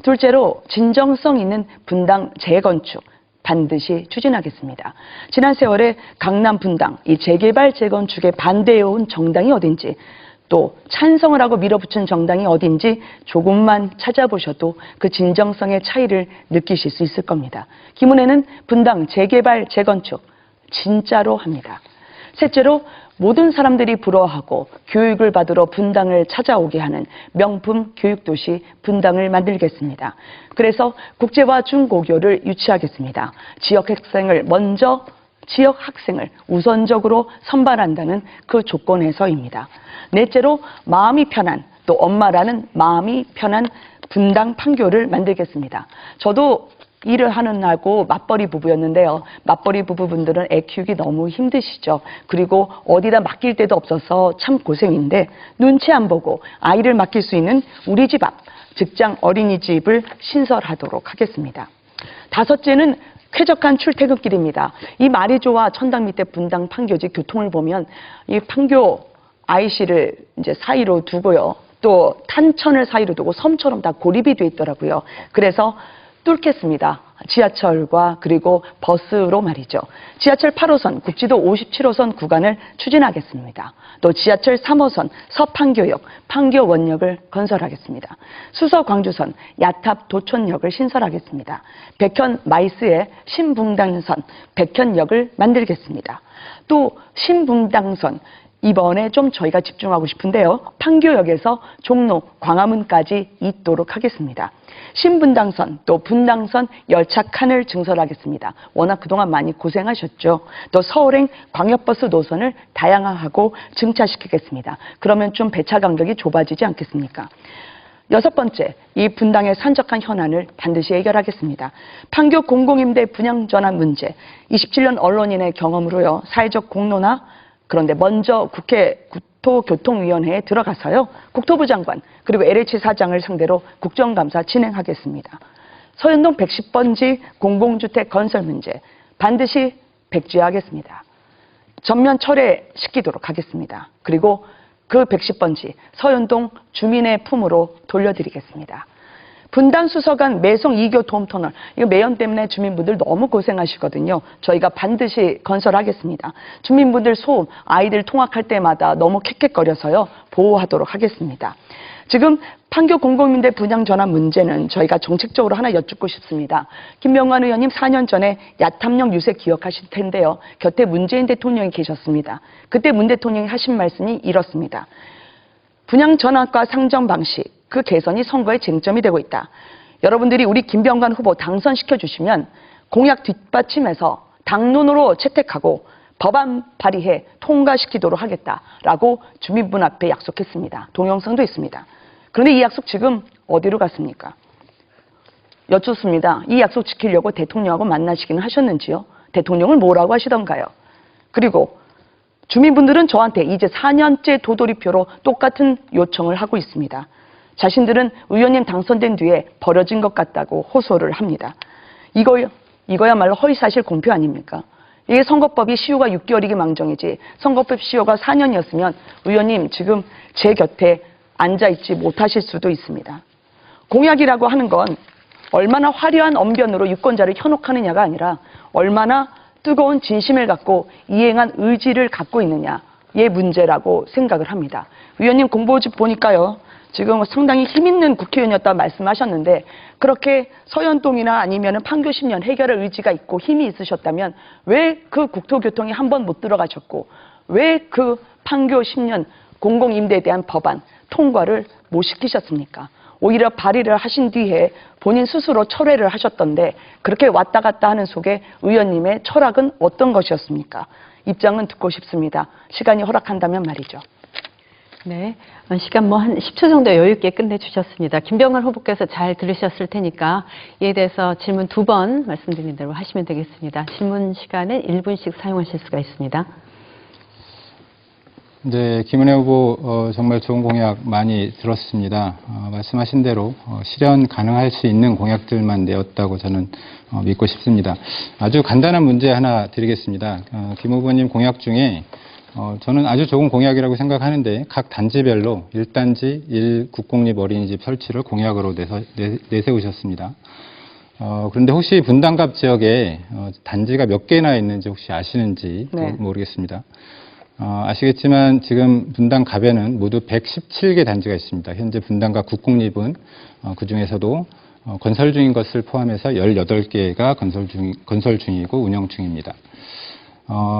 S2: 둘째로 진정성 있는 분당 재건축 반드시 추진하겠습니다. 지난 세월에 강남 분당 이 재개발 재건축에 반대해온 정당이 어딘지, 또 찬성을 하고 밀어붙인 정당이 어딘지 조금만 찾아보셔도 그 진정성의 차이를 느끼실 수 있을 겁니다. 김은혜는 분당 재개발 재건축 진짜로 합니다. 셋째로 모든 사람들이 부러워하고 교육을 받으러 분당을 찾아오게 하는 명품 교육도시 분당을 만들겠습니다. 그래서 국제화 중고교를 유치하겠습니다. 지역 학생을 우선적으로 선발한다는 그 조건에서입니다. 넷째로 마음이 편한, 또 엄마라는 마음이 편한 분당 판교를 만들겠습니다. 저도 일을 하는 날고 맞벌이 부부였는데요. 맞벌이 부부분들은 애 키우기 너무 힘드시죠. 그리고 어디다 맡길 데도 없어서 참 고생인데, 눈치 안 보고 아이를 맡길 수 있는 우리 집 앞 직장 어린이집을 신설하도록 하겠습니다. 다섯째는 쾌적한 출퇴근길입니다. 이 마리조와 천당 밑에 분당 판교지 교통을 보면 이 판교 IC를 이제 사이로 두고요, 또 탄천을 사이로 두고 섬처럼 다 고립이 돼 있더라고요. 그래서 뚫겠습니다. 지하철과 그리고 버스로 말이죠. 지하철 8호선, 국지도 57호선 구간을 추진하겠습니다. 또 지하철 3호선 서판교역, 판교원역을 건설하겠습니다. 수서광주선, 야탑 도촌역을 신설하겠습니다. 백현 마이스의 신분당선, 백현역을 만들겠습니다. 또 신분당선, 이번에 좀 저희가 집중하고 싶은데요, 판교역에서 종로, 광화문까지 있도록 하겠습니다. 신분당선, 또 분당선 열차 칸을 증설하겠습니다. 워낙 그동안 많이 고생하셨죠. 또 서울행 광역버스 노선을 다양화하고 증차시키겠습니다. 그러면 좀 배차 간격이 좁아지지 않겠습니까? 여섯 번째, 이 분당의 산적한 현안을 반드시 해결하겠습니다. 판교 공공임대 분양 전환 문제, 27년 언론인의 경험으로요, 사회적 공론화, 그런데 먼저 국회 국토교통위원회에 들어가서요, 국토부 장관 그리고 LH 사장을 상대로 국정감사 진행하겠습니다. 서현동 110번지 공공주택 건설 문제 반드시 백지화하겠습니다. 전면 철회시키도록 하겠습니다. 그리고 그 110번지 서현동 주민의 품으로 돌려드리겠습니다. 분당 수서간 매송 2교 도움터널, 이거 매연 때문에 주민분들 너무 고생하시거든요. 저희가 반드시 건설하겠습니다. 주민분들 소음, 아이들 통학할 때마다 너무 캑캑거려서요, 보호하도록 하겠습니다. 지금 판교 공공임대 분양 전환 문제는 저희가 정책적으로 하나 여쭙고 싶습니다. 김병관 의원님 4년 전에 야탐령 유세 기억하실 텐데요, 곁에 문재인 대통령이 계셨습니다. 그때 문 대통령이 하신 말씀이 이렇습니다. 분양 전환과 상정 방식, 그 개선이 선거의 쟁점이 되고 있다. 여러분들이 우리 김병관 후보 당선시켜 주시면 공약 뒷받침해서 당론으로 채택하고 법안 발의해 통과시키도록 하겠다라고 주민분 앞에 약속했습니다. 동영상도 있습니다. 그런데 이 약속 지금 어디로 갔습니까? 여쭙습니다. 이 약속 지키려고 대통령하고 만나시기는 하셨는지요? 대통령을 뭐라고 하시던가요? 그리고 주민분들은 저한테 이제 4년째 도돌이표로 똑같은 요청을 하고 있습니다. 자신들은 의원님 당선된 뒤에 버려진 것 같다고 호소를 합니다. 이거야말로 허위사실 공표 아닙니까? 이게 선거법이 시효가 6개월이기 망정이지, 선거법 시효가 4년이었으면 의원님 지금 제 곁에 앉아있지 못하실 수도 있습니다. 공약이라고 하는 건 얼마나 화려한 언변으로 유권자를 현혹하느냐가 아니라 얼마나 뜨거운 진심을 갖고 이행한 의지를 갖고 있느냐의 문제라고 생각을 합니다. 의원님 공보집 보니까요, 지금 상당히 힘있는 국회의원이었다 말씀하셨는데, 그렇게 서현동이나 아니면 판교 10년 해결할 의지가 있고 힘이 있으셨다면 왜 그 국토교통이 한 번 못 들어가셨고, 왜 그 판교 10년 공공임대에 대한 법안 통과를 못 시키셨습니까? 오히려 발의를 하신 뒤에 본인 스스로 철회를 하셨던데, 그렇게 왔다 갔다 하는 속에 의원님의 철학은 어떤 것이었습니까? 입장은 듣고 싶습니다. 시간이 허락한다면 말이죠.
S1: 네, 시간 한 10초 정도 여유 있게 끝내주셨습니다. 김병관 후보께서 잘 들으셨을 테니까 이에 대해서 질문 2번 말씀드린 대로 하시면 되겠습니다. 질문 시간은 1분씩 사용하실 수가 있습니다.
S3: 네, 김은혜 후보 정말 좋은 공약 많이 들었습니다. 말씀하신 대로 실현 가능할 수 있는 공약들만 내었다고 저는 믿고 싶습니다. 아주 간단한 문제 하나 드리겠습니다. 김 후보님 공약 중에 저는 아주 좋은 공약이라고 생각하는데 각 단지별로 1단지 1국공립 어린이집 설치를 공약으로 내세우셨습니다. 그런데 혹시 분당갑 지역에 단지가 몇 개나 있는지 혹시 아시는지
S2: 네.
S3: 모르겠습니다. 아시겠지만 지금 분당갑에는 모두 117개 단지가 있습니다. 현재 분당갑 국공립은 그 중에서도 건설 중인 것을 포함해서 18개가 건설 중이고 운영 중입니다.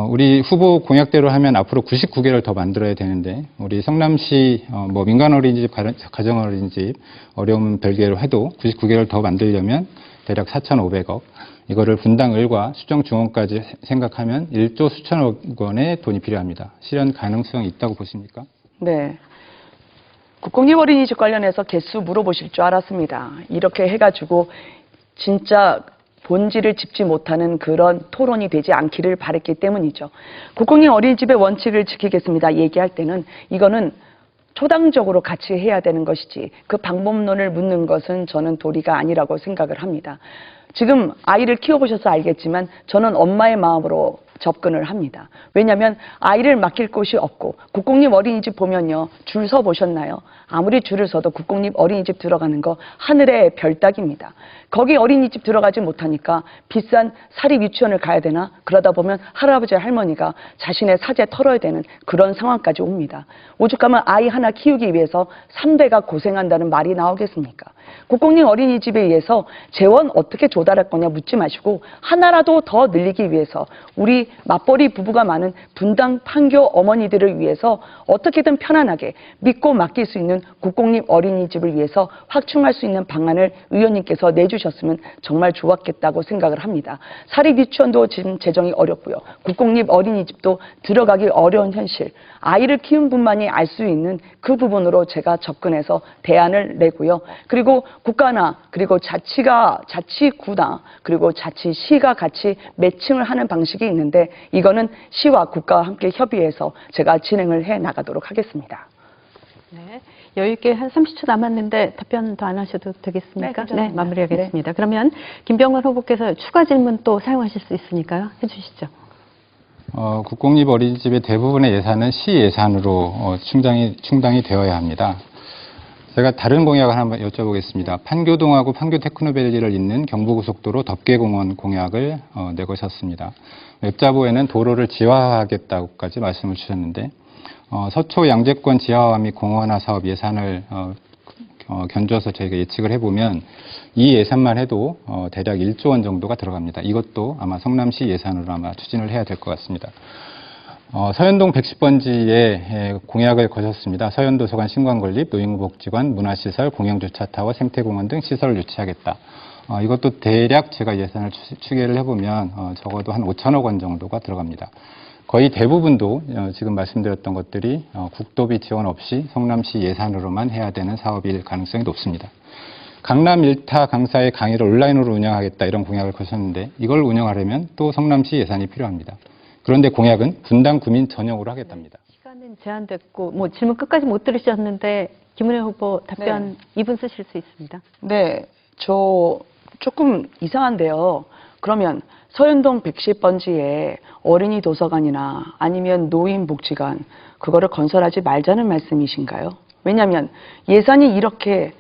S3: 우리 후보 공약대로 하면 앞으로 99개를 더 만들어야 되는데 우리 성남시 민간 어린이집, 가정 어린이집 어려움은 별개로 해도 99개를 더 만들려면 대략 4,500억, 이거를 분당을과 수정중원까지 생각하면 1조 수천억 원의 돈이 필요합니다. 실현 가능성이 있다고 보십니까?
S2: 네. 국공립 어린이집 관련해서 개수 물어보실 줄 알았습니다. 이렇게 해가지고 진짜 본질을 짚지 못하는 그런 토론이 되지 않기를 바랬기 때문이죠. 국공립 어린이집의 원칙을 지키겠습니다. 얘기할 때는 이거는 초당적으로 같이 해야 되는 것이지 그 방법론을 묻는 것은 저는 도리가 아니라고 생각을 합니다. 지금 아이를 키워보셔서 알겠지만 저는 엄마의 마음으로 접근을 합니다. 왜냐하면 아이를 맡길 곳이 없고 국공립 어린이집 보면요. 줄 서 보셨나요? 아무리 줄을 서도 국공립 어린이집 들어가는 거 하늘의 별 따기입니다. 거기 어린이집 들어가지 못하니까 비싼 사립 유치원을 가야 되나? 그러다 보면 할아버지 할머니가 자신의 사재 털어야 되는 그런 상황까지 옵니다. 오죽하면 아이 하나 키우기 위해서 3대가 고생한다는 말이 나오겠습니까? 국공립 어린이집에 의해서 재원 어떻게 조달할 거냐 묻지 마시고 하나라도 더 늘리기 위해서 우리 맞벌이 부부가 많은 분당 판교 어머니들을 위해서 어떻게든 편안하게 믿고 맡길 수 있는 국공립 어린이집을 위해서 확충할 수 있는 방안을 의원님께서 내주셨으면 정말 좋았겠다고 생각을 합니다. 사립 유치원도 지금 재정이 어렵고요. 국공립 어린이집도 들어가기 어려운 현실, 아이를 키운 분만이 알 수 있는 그 부분으로 제가 접근해서 대안을 내고요. 그리고 국가나 그리고 자치구나 그리고 자치시가 같이 매칭을 하는 방식이 있는데 이거는 시와 국가와 함께 협의해서 제가 진행을 해 나가도록 하겠습니다.
S1: 네, 여유 있게 한 30초 남았는데 답변 더 안 하셔도 되겠습니까? 네, 마무리하겠습니다. 그러면 김병관 후보께서 추가 질문 또 사용하실 수 있으니까요. 해주시죠.
S3: 국공립 어린이집의 대부분의 예산은 시 예산으로 충당이 되어야 합니다. 제가 다른 공약을 한번 여쭤보겠습니다. 판교동하고 판교 테크노밸리를 잇는 경부고속도로 덮개공원 공약을 내거셨습니다. 웹자보에는 도로를 지하화하겠다고까지 말씀을 주셨는데 서초 양재권 지하화 및 공원화 사업 예산을 견줘서 저희가 예측을 해보면 이 예산만 해도 대략 1조 원 정도가 들어갑니다. 이것도 아마 성남시 예산으로 아마 추진을 해야 될 것 같습니다. 서현동 110번지에 공약을 거셨습니다. 서현도서관 신관건립, 노인복지관, 문화시설, 공영주차타워, 생태공원 등 시설을 유치하겠다. 이것도 대략 제가 예산을 추계를 해보면 적어도 한 5천억 원 정도가 들어갑니다. 거의 대부분도 지금 말씀드렸던 것들이 국도비 지원 없이 성남시 예산으로만 해야 되는 사업일 가능성이 높습니다. 강남 1타 강사의 강의를 온라인으로 운영하겠다 이런 공약을 거셨는데 이걸 운영하려면 또 성남시 예산이 필요합니다. 그런데 공약은 분당 구민 전용으로 하겠답니다.
S1: 시간은 제한됐고 질문 끝까지 못 들으셨는데 김은혜 후보 답변 2분 쓰실 수 있습니다.
S2: 네, 저 조금 이상한데요. 그러면 서현동 110번지에 어린이 도서관이나 아니면 노인복지관 그거를 건설하지 말자는 말씀이신가요? 왜냐하면 예산이 이렇게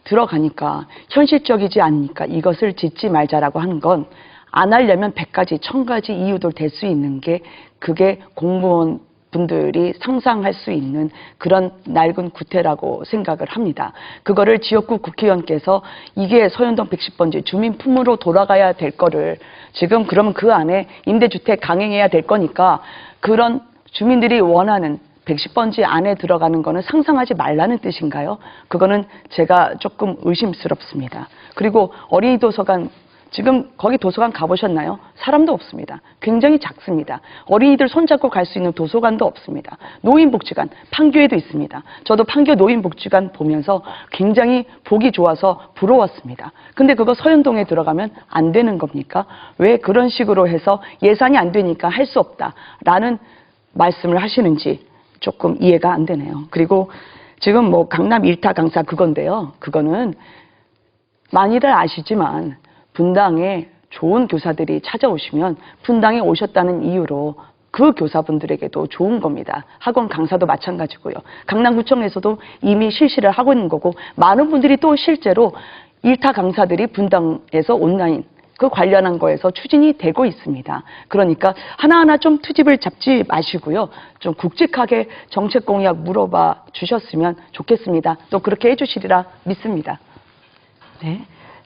S2: 들어가니까 현실적이지 않으니까 이것을 짓지 말자라고 하는 건 안 하려면 100가지, 1000가지 이유도 될 수 있는 게 그게 공무원 분들이 상상할 수 있는 그런 낡은 구태라고 생각을 합니다. 그거를 지역구 국회의원께서 이게 서현동 110번지 주민품으로 돌아가야 될 거를 지금 그러면 그 안에 임대주택 강행해야 될 거니까 그런 주민들이 원하는 110번지 안에 들어가는 거는 상상하지 말라는 뜻인가요? 그거는 제가 조금 의심스럽습니다. 그리고 어린이 도서관 지금 거기 도서관 가보셨나요? 사람도 없습니다. 굉장히 작습니다. 어린이들 손잡고 갈 수 있는 도서관도 없습니다. 노인복지관, 판교에도 있습니다. 저도 판교 노인복지관 보면서 굉장히 보기 좋아서 부러웠습니다. 근데 그거 서현동에 들어가면 안 되는 겁니까? 왜 그런 식으로 해서 예산이 안 되니까 할 수 없다라는 말씀을 하시는지 조금 이해가 안 되네요. 그리고 지금 뭐 강남 1타 강사 그건데요. 그거는 많이들 아시지만 분당에 좋은 교사들이 찾아오시면 분당에 오셨다는 이유로 그 교사분들에게도 좋은 겁니다. 학원 강사도 마찬가지고요. 강남구청에서도 이미 실시를 하고 있는 거고 많은 분들이 또 실제로 1타 강사들이 분당에서 온라인 그 관련한 거에서 추진이 되고 있습니다. 그러니까 하나하나 좀 투집을 잡지 마시고요. 좀 굵직하게 정책 공약 물어봐 주셨으면 좋겠습니다. 또 그렇게 해주시리라 믿습니다.
S1: 네.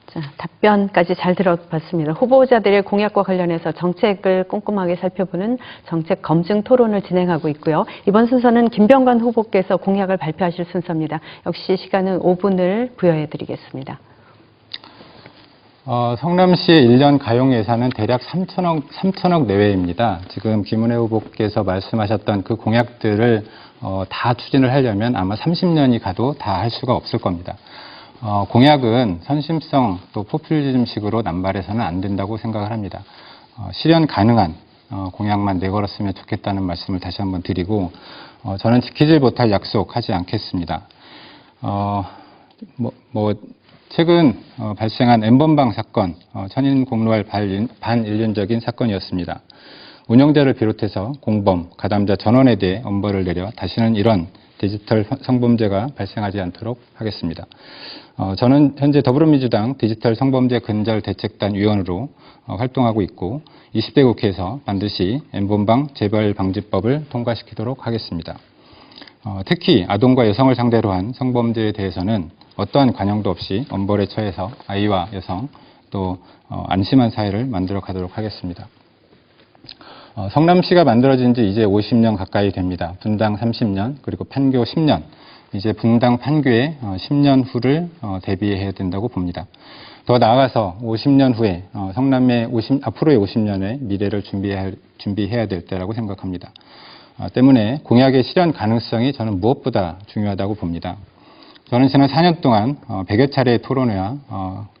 S1: 자, 답변까지 잘 들어봤습니다. 후보자들의 공약과 관련해서 정책을 꼼꼼하게 살펴보는 정책 검증 토론을 진행하고 있고요. 이번 순서는 김병관 후보께서 공약을 발표하실 순서입니다. 역시 시간은 5분을 부여해 드리겠습니다.
S3: 성남시의 1년 가용 예산은 대략 3천억 내외입니다. 지금 김은혜 후보께서 말씀하셨던 그 공약들을 다 추진을 하려면 아마 30년이 가도 다 할 수가 없을 겁니다. 공약은 선심성 또 포퓰리즘식으로 남발해서는 안 된다고 생각을 합니다. 실현 가능한 공약만 내걸었으면 좋겠다는 말씀을 다시 한번 드리고 저는 지키지 못할 약속하지 않겠습니다. 최근 발생한 N번방 사건, 천인 공로할 반인륜적인 사건이었습니다. 운영자를 비롯해서 공범, 가담자 전원에 대해 엄벌을 내려 다시는 이런 디지털 성범죄가 발생하지 않도록 하겠습니다. 저는 현재 더불어민주당 디지털 성범죄 근절 대책단 위원으로 활동하고 있고 20대 국회에서 반드시 N번방 재발 방지법을 통과시키도록 하겠습니다. 특히 아동과 여성을 상대로 한 성범죄에 대해서는 어떠한 관용도 없이 엄벌에 처해서 아이와 여성 또 안심한 사회를 만들어 가도록 하겠습니다. 성남시가 만들어진 지 이제 50년 가까이 됩니다. 분당 30년 그리고 판교 10년 이제 분당 판교의 10년 후를 대비해야 된다고 봅니다. 더 나아가서 50년 후에 성남의 앞으로의 50년의 미래를 준비해야 될 때라고 생각합니다. 때문에 공약의 실현 가능성이 저는 무엇보다 중요하다고 봅니다. 저는 지난 4년 동안 100여 차례의 토론회와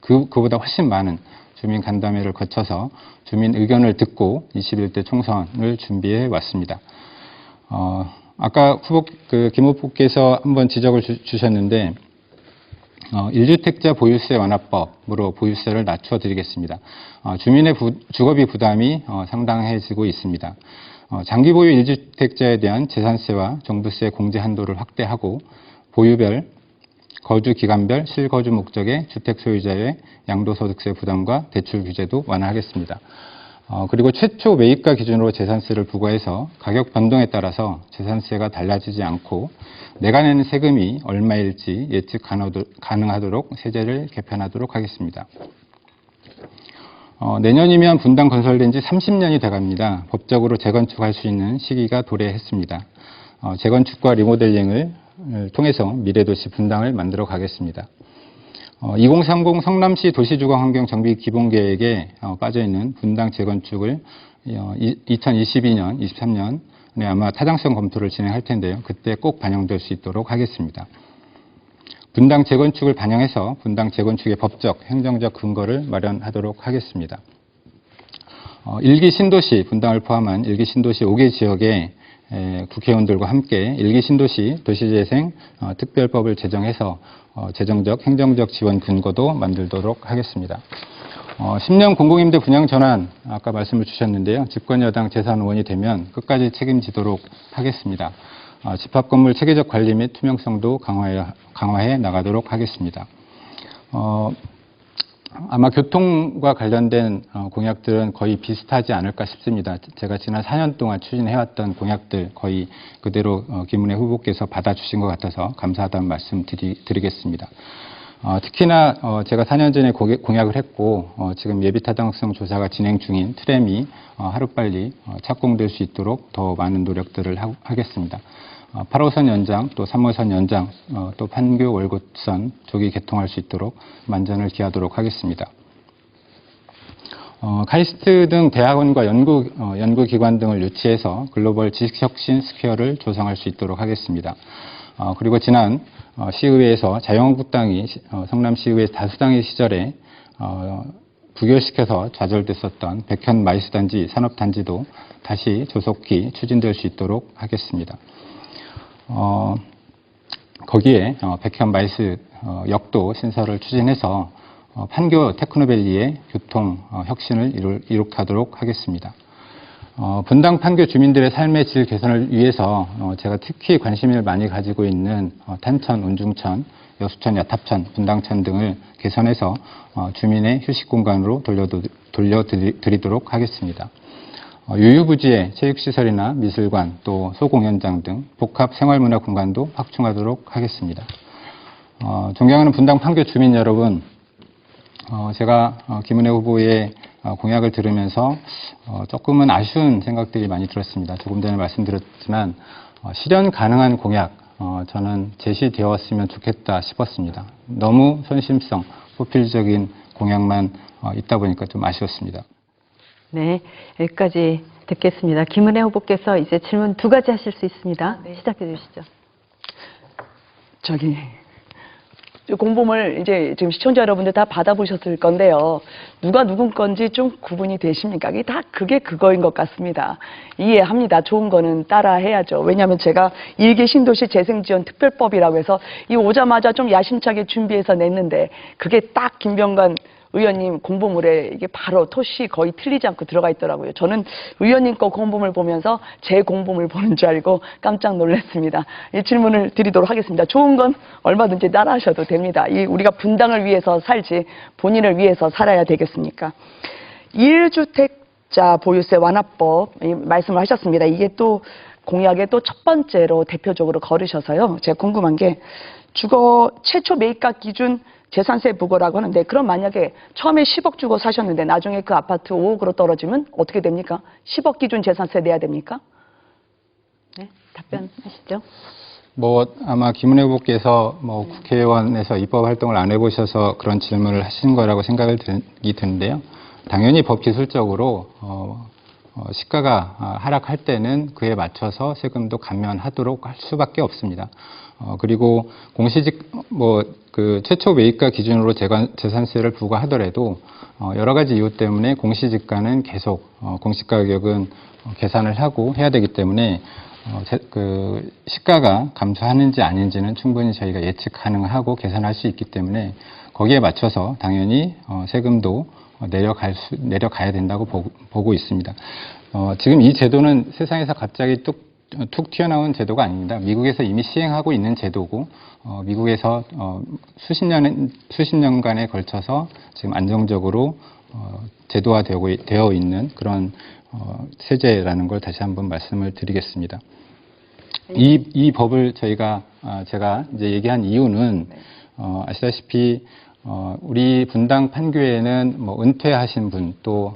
S3: 그보다 훨씬 많은 주민 간담회를 거쳐서 주민 의견을 듣고 21대 총선을 준비해 왔습니다. 아까 김 후보께서 한번 지적을 주셨는데 1주택자 보유세 완화법으로 보유세를 낮춰드리겠습니다. 주민의 주거비 부담이 상당해지고 있습니다. 장기 보유 1주택자에 대한 재산세와 종부세 공제 한도를 확대하고 보유별, 거주 기간별, 실거주 목적의 주택 소유자의 양도소득세 부담과 대출 규제도 완화하겠습니다. 그리고 최초 매입가 기준으로 재산세를 부과해서 가격 변동에 따라서 재산세가 달라지지 않고 내가 내는 세금이 얼마일지 예측 가능하도록 세제를 개편하도록 하겠습니다. 내년이면 분당 건설된 지 30년이 돼갑니다. 법적으로 재건축할 수 있는 시기가 도래했습니다. 재건축과 리모델링을 통해서 미래도시 분당을 만들어 가겠습니다. 2030 성남시 도시주거환경 정비 기본계획에 빠져있는 분당 재건축을 2022년, 23년에 아마 타당성 검토를 진행할 텐데요. 그때 꼭 반영될 수 있도록 하겠습니다. 분당 재건축을 반영해서 분당 재건축의 법적, 행정적 근거를 마련하도록 하겠습니다. 1기 신도시, 분당을 포함한 1기 신도시 5개 지역에 국회의원들과 함께 1기 신도시 도시재생 특별법을 제정해서 재정적, 행정적 지원 근거도 만들도록 하겠습니다. 10년 공공임대 분양 전환 아까 말씀을 주셨는데요. 집권여당 재산 의원이 되면 끝까지 책임지도록 하겠습니다. 집합건물 체계적 관리 및 투명성도 강화해 나가도록 하겠습니다. 아마 교통과 관련된 공약들은 거의 비슷하지 않을까 싶습니다. 제가 지난 4년 동안 추진해왔던 공약들 거의 그대로 김은혜 후보께서 받아주신 것 같아서 감사하다는 말씀 드리겠습니다. 특히나 제가 4년 전에 공약을 했고 지금 예비타당성 조사가 진행 중인 트램이 하루빨리 착공될 수 있도록 더 많은 노력들을 하겠습니다. 8호선 연장, 또 3호선 연장, 또 판교 월곶선 조기 개통할 수 있도록 만전을 기하도록 하겠습니다. 카이스트 등 대학원과 연구기관 등을 유치해서 글로벌 지식혁신 스퀘어를 조성할 수 있도록 하겠습니다. 그리고 지난 시의회에서 자유한국당이 성남시의회 다수당의 시절에 부결시켜서 좌절됐었던 백현 마이스단지 산업단지도 다시 조속히 추진될 수 있도록 하겠습니다. 거기에 백현 마이스 역도 신설을 추진해서 판교 테크노밸리의 교통 혁신을 이룩하도록 하겠습니다. 분당 판교 주민들의 삶의 질 개선을 위해서 제가 특히 관심을 많이 가지고 있는 탄천, 운중천, 여수천, 야탑천, 분당천 등을 개선해서 주민의 휴식 공간으로 돌려드리도록 하겠습니다. 유유부지의 체육시설이나 미술관, 또 소공연장 등 복합 생활문화 공간도 확충하도록 하겠습니다. 존경하는 분당 판교 주민 여러분, 제가 김은혜 후보의 공약을 들으면서 조금은 아쉬운 생각들이 많이 들었습니다. 조금 전에 말씀드렸지만 실현 가능한 공약 저는 제시되었으면 좋겠다 싶었습니다. 너무 선심성, 포퓰적인 공약만 있다 보니까 좀 아쉬웠습니다.
S1: 네, 여기까지 듣겠습니다. 김은혜 후보께서 이제 질문 2가지 하실 수 있습니다.
S2: 네.
S1: 시작해 주시죠.
S2: 공보물 이제 지금 시청자 여러분들 다 받아보셨을 건데요. 누가 누군 건지 좀 구분이 되십니까? 그게 그거인 것 같습니다. 이해합니다. 좋은 거는 따라 해야죠. 왜냐하면 제가 1기 신도시 재생지원 특별법이라고 해서 이 오자마자 좀 야심차게 준비해서 냈는데 그게 딱 김병관 의원님 공보물에 이게 바로 토시 거의 틀리지 않고 들어가 있더라고요. 저는 의원님 거 공보물 보면서 제 공보물 보는 줄 알고 깜짝 놀랐습니다. 이 질문을 드리도록 하겠습니다. 좋은 건 얼마든지 따라하셔도 됩니다. 우리가 분당을 위해서 살지 본인을 위해서 살아야 되겠습니까? 1주택자 보유세 완화법 말씀을 하셨습니다. 이게 또 공약의 또 첫 번째로 대표적으로 걸으셔서요. 제가 궁금한 게 주거 최초 매입가 기준 재산세 부과라고 하는데 그럼 만약에 처음에 10억 주고 사셨는데 나중에 그 아파트 5억으로 떨어지면 어떻게 됩니까? 10억 기준 재산세 내야 됩니까?
S1: 네, 답변하시죠.
S3: 아마 김은혜 후보께서 국회의원에서 입법 활동을 안 해보셔서 그런 질문을 하신 거라고 생각이 드는데요. 당연히 법 기술적으로 시가가 하락할 때는 그에 맞춰서 세금도 감면하도록 할 수밖에 없습니다. 그리고 공시직 그 최초 매입가 기준으로 재산세를 부과하더라도 여러 가지 이유 때문에 공시지가는 계속 공시가격은 계산을 하고 해야 되기 때문에 그 시가가 감소하는지 아닌지는 충분히 저희가 예측 가능하고 계산할 수 있기 때문에 거기에 맞춰서 당연히 세금도 내려가야 된다고 보고 있습니다. 지금 이 제도는 세상에서 갑자기 툭 튀어나온 제도가 아닙니다. 미국에서 이미 시행하고 있는 제도고 미국에서 수십 년간에 걸쳐서 지금 안정적으로 제도화되어 있는 그런 세제라는 걸 다시 한번 말씀을 드리겠습니다. 이 법을 제가 이제 얘기한 이유는 아시다시피 우리 분당 판교에는 은퇴하신 분, 또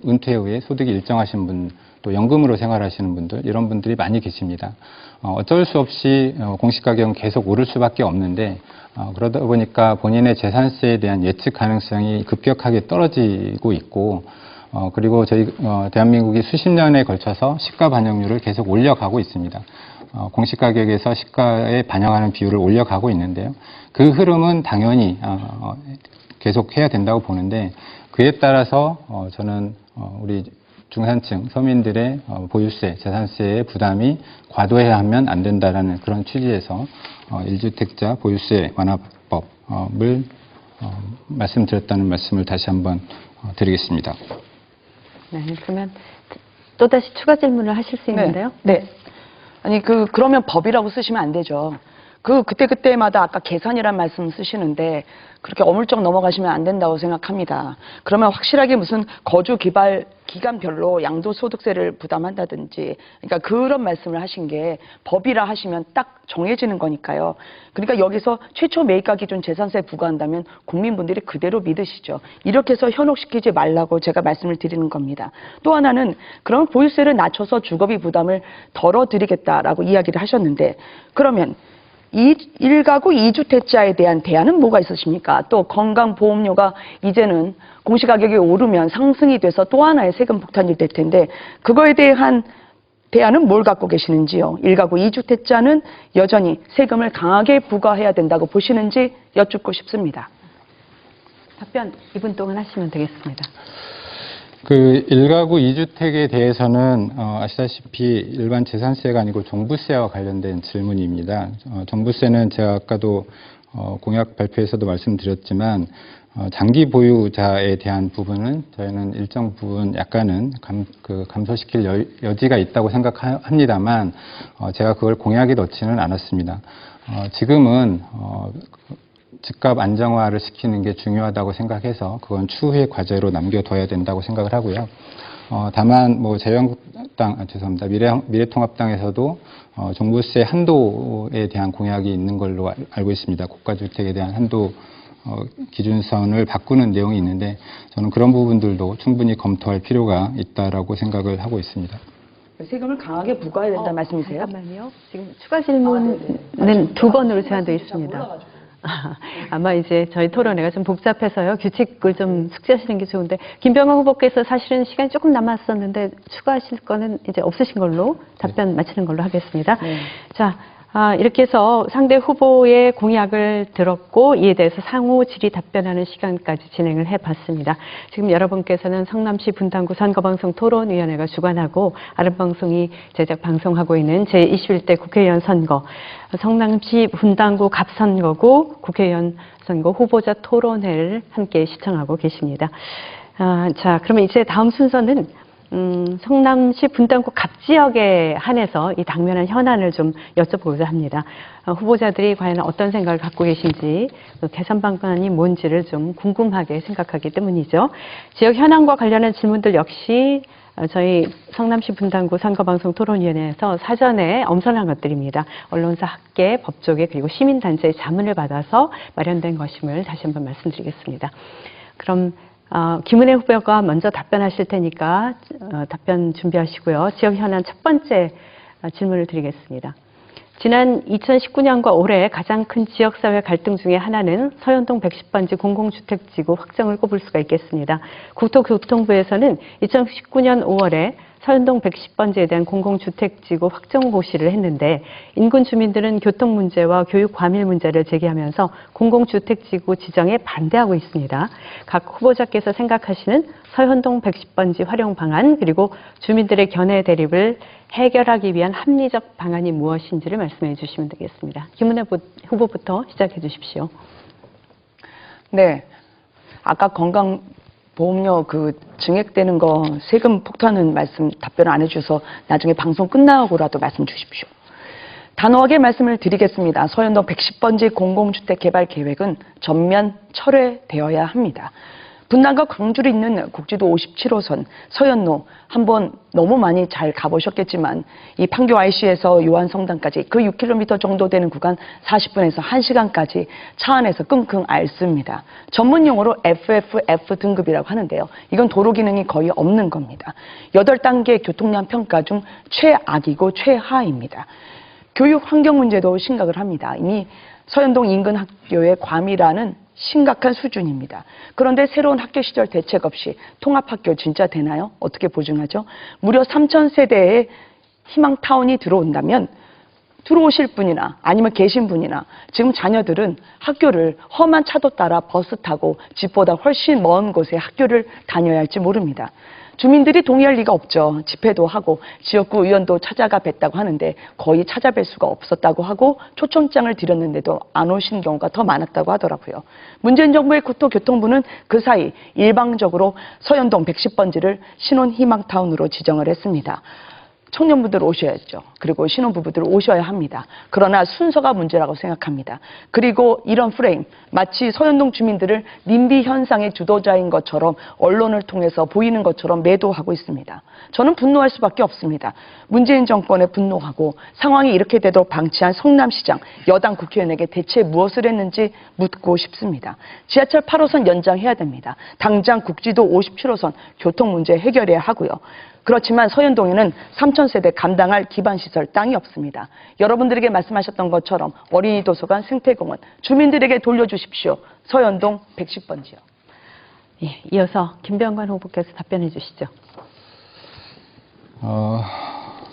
S3: 은퇴 후에 소득이 일정하신 분, 또 연금으로 생활하시는 분들, 이런 분들이 많이 계십니다. 어쩔 수 없이 공시가격은 계속 오를 수밖에 없는데 그러다 보니까 본인의 재산세에 대한 예측 가능성이 급격하게 떨어지고 있고 그리고 저희 대한민국이 수십 년에 걸쳐서 시가 반영률을 계속 올려가고 있습니다. 공시가격에서 시가에 반영하는 비율을 올려가고 있는데요. 그 흐름은 당연히 계속 해야 된다고 보는데 그에 따라서 저는 우리 중산층 서민들의 보유세, 재산세의 부담이 과도해야 하면 안 된다라는 그런 취지에서 1주택자 보유세 완화법을 말씀드렸다는 말씀을 다시 한번 드리겠습니다.
S1: 네, 그러면 또다시 추가 질문을 하실 수 있는데요.
S2: 네. 아니 그러면 법이라고 쓰시면 안 되죠. 그때마다 아까 계산이란 말씀 쓰시는데 그렇게 어물쩍 넘어가시면 안 된다고 생각합니다. 그러면 확실하게 무슨 거주 기간별로 양도소득세를 부담한다든지 그러니까 그런 말씀을 하신 게 법이라 하시면 딱 정해지는 거니까요. 그러니까 여기서 최초 매입가 기준 재산세 부과한다면 국민분들이 그대로 믿으시죠. 이렇게 해서 현혹시키지 말라고 제가 말씀을 드리는 겁니다. 또 하나는 그러면 보유세를 낮춰서 주거비 부담을 덜어드리겠다라고 이야기를 하셨는데 그러면 1가구 2주택자에 대한 대안은 뭐가 있으십니까? 또 건강보험료가 이제는 공시가격이 오르면 상승이 돼서 또 하나의 세금 폭탄이 될 텐데 그거에 대한 대안은 뭘 갖고 계시는지요? 1가구 2주택자는 여전히 세금을 강하게 부과해야 된다고 보시는지 여쭙고 싶습니다.
S1: 답변 2분 동안 하시면 되겠습니다.
S3: 그 1가구 2주택에 대해서는 아시다시피 일반 재산세가 아니고 종부세와 관련된 질문입니다. 종부세는 제가 아까도 공약 발표에서도 말씀드렸지만 장기 보유자에 대한 부분은 저희는 일정 부분 약간은 감소시킬 여지가 있다고 생각합니다만 제가 그걸 공약에 넣지는 않았습니다. 지금은 집값 안정화를 시키는 게 중요하다고 생각해서 그건 추후의 과제로 남겨둬야 된다고 생각을 하고요. 다만 미래통합당에서도 종부세 한도에 대한 공약이 있는 걸로 알고 있습니다. 고가주택에 대한 한도 기준선을 바꾸는 내용이 있는데 저는 그런 부분들도 충분히 검토할 필요가 있다라고 생각을 하고 있습니다.
S2: 세금을 강하게 부과해야 된다는 말씀이세요?
S1: 잠깐만요. 지금 추가 질문은 두 번으로 제한되어 있습니다. 아마 이제 저희 토론회가 좀 복잡해서요. 규칙을 좀 숙지하시는 게 좋은데, 김병관 후보께서 사실은 시간이 조금 남았었는데 추가하실 거는 이제 없으신 걸로 답변 마치는 걸로 하겠습니다.
S2: 네.
S1: 자, 이렇게 해서 상대 후보의 공약을 들었고 이에 대해서 상호 질의 답변하는 시간까지 진행을 해봤습니다. 지금 여러분께서는 성남시 분당구 선거방송 토론위원회가 주관하고 아름방송이 제작 방송하고 있는 제21대 국회의원 선거, 성남시 분당구 갑선거구 국회의원 선거 후보자 토론회를 함께 시청하고 계십니다. 자, 그러면 이제 다음 순서는 성남시 분당구 갑지역에 한해서 이 당면한 현안을 좀 여쭤보고자 합니다. 후보자들이 과연 어떤 생각을 갖고 계신지, 개선 방안이 뭔지를 좀 궁금하게 생각하기 때문이죠. 지역 현안과 관련한 질문들 역시 저희 성남시 분당구 선거방송 토론위원회에서 사전에 엄선한 것들입니다. 언론사, 학계, 법조계 그리고 시민단체의 자문을 받아서 마련된 것임을 다시 한번 말씀드리겠습니다. 그럼 김은혜 후보가 먼저 답변하실 테니까 답변 준비하시고요. 지역 현안 첫 번째 질문을 드리겠습니다. 지난 2019년과 올해 가장 큰 지역사회 갈등 중에 하나는 서현동 110번지 공공주택지구 확정을 꼽을 수가 있겠습니다. 국토교통부에서는 2019년 5월에 서현동 110번지에 대한 공공주택지구 확정 고시를 했는데, 인근 주민들은 교통 문제와 교육 과밀 문제를 제기하면서 공공주택지구 지정에 반대하고 있습니다. 각 후보자께서 생각하시는 서현동 110번지 활용 방안, 그리고 주민들의 견해 대립을 해결하기 위한 합리적 방안이 무엇인지를 말씀해 주시면 되겠습니다. 김은혜 후보부터 시작해 주십시오.
S2: 네. 아까 건강보험료 증액되는 거 세금 폭탄은 답변 안 해주셔서 나중에 방송 끝나고라도 말씀 주십시오. 단호하게 말씀을 드리겠습니다. 서현동 110번지 공공주택 개발 계획은 전면 철회되어야 합니다. 분당과 광주를 잇는 국지도 57호선 서현로, 한번 너무 많이 잘 가보셨겠지만 이 판교 IC에서 요한성당까지 그 6km 정도 되는 구간 40분에서 1시간까지 차 안에서 끙끙 앓습니다. 전문 용어로 FFF 등급이라고 하는데요. 이건 도로 기능이 거의 없는 겁니다. 8단계 교통량 평가 중 최악이고 최하입니다. 교육 환경 문제도 심각을 합니다. 이미 서현동 인근 학교의 과밀화는 심각한 수준입니다. 그런데 새로운 학교 시절 대책 없이 통합학교 진짜 되나요? 어떻게 보증하죠? 무려 3,000세대의 희망타운이 들어온다면 들어오실 분이나 아니면 계신 분이나 지금 자녀들은 학교를 험한 차도 따라 버스 타고 집보다 훨씬 먼 곳에 학교를 다녀야 할지 모릅니다. 주민들이 동의할 리가 없죠. 집회도 하고 지역구 의원도 찾아가 뵀다고 하는데 거의 찾아뵐 수가 없었다고 하고 초청장을 드렸는데도 안 오신 경우가 더 많았다고 하더라고요. 문재인 정부의 국토교통부는 그 사이 일방적으로 서현동 110번지를 신혼희망타운으로 지정을 했습니다. 청년분들 오셔야죠. 그리고 신혼부부들 오셔야 합니다. 그러나 순서가 문제라고 생각합니다. 그리고 이런 프레임, 마치 서현동 주민들을 님비 현상의 주도자인 것처럼 언론을 통해서 보이는 것처럼 매도하고 있습니다. 저는 분노할 수밖에 없습니다. 문재인 정권에 분노하고 상황이 이렇게 되도록 방치한 성남시장, 여당 국회의원에게 대체 무엇을 했는지 묻고 싶습니다. 지하철 8호선 연장해야 됩니다. 당장 국지도 57호선 교통 문제 해결해야 하고요. 그렇지만 서현동에는 3,000세대 감당할 기반시설 땅이 없습니다. 여러분들에게 말씀하셨던 것처럼 어린이 도서관, 생태공원 주민들에게 돌려주십시오. 서현동 110번지요.
S1: 예, 이어서 김병관 후보께서 답변해 주시죠.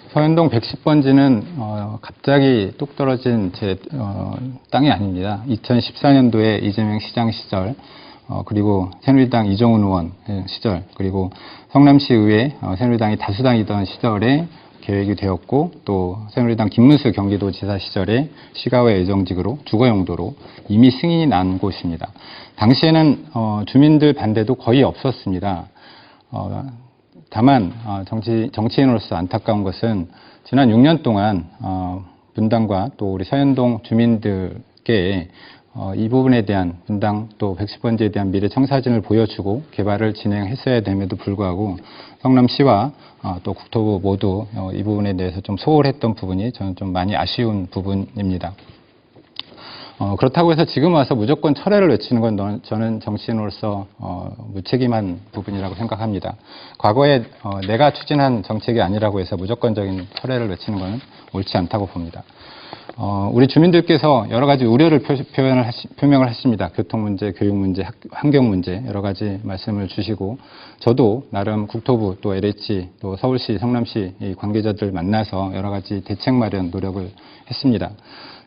S3: 서현동 110번지는 갑자기 뚝 떨어진 제 땅이 아닙니다. 2014년도에 이재명 시장 시절 그리고 새누리당 이정훈 의원 시절, 그리고 성남시의회 새누리당이 다수당이던 시절에 계획이 되었고, 또 새누리당 김문수 경기도지사 시절에 시가외 예정직으로 주거 용도로 이미 승인이 난 곳입니다. 당시에는 주민들 반대도 거의 없었습니다. 다만 정치인으로서 안타까운 것은 지난 6년 동안 분당과 또 우리 서현동 주민들께 이 부분에 대한 분당 또 110번지에 대한 미래 청사진을 보여주고 개발을 진행했어야 됨에도 불구하고 성남시와 또 국토부 모두 이 부분에 대해서 좀 소홀했던 부분이 저는 좀 많이 아쉬운 부분입니다. 그렇다고 해서 지금 와서 무조건 철회를 외치는 건 저는 정치인으로서 무책임한 부분이라고 생각합니다. 과거에 내가 추진한 정책이 아니라고 해서 무조건적인 철회를 외치는 것은 옳지 않다고 봅니다. 우리 주민들께서 여러 가지 우려를 표명을 하십니다. 교통 문제, 교육 문제, 환경 문제 여러 가지 말씀을 주시고, 저도 나름 국토부 또 LH 또 서울시, 성남시 이 관계자들 만나서 여러 가지 대책 마련 노력을 했습니다.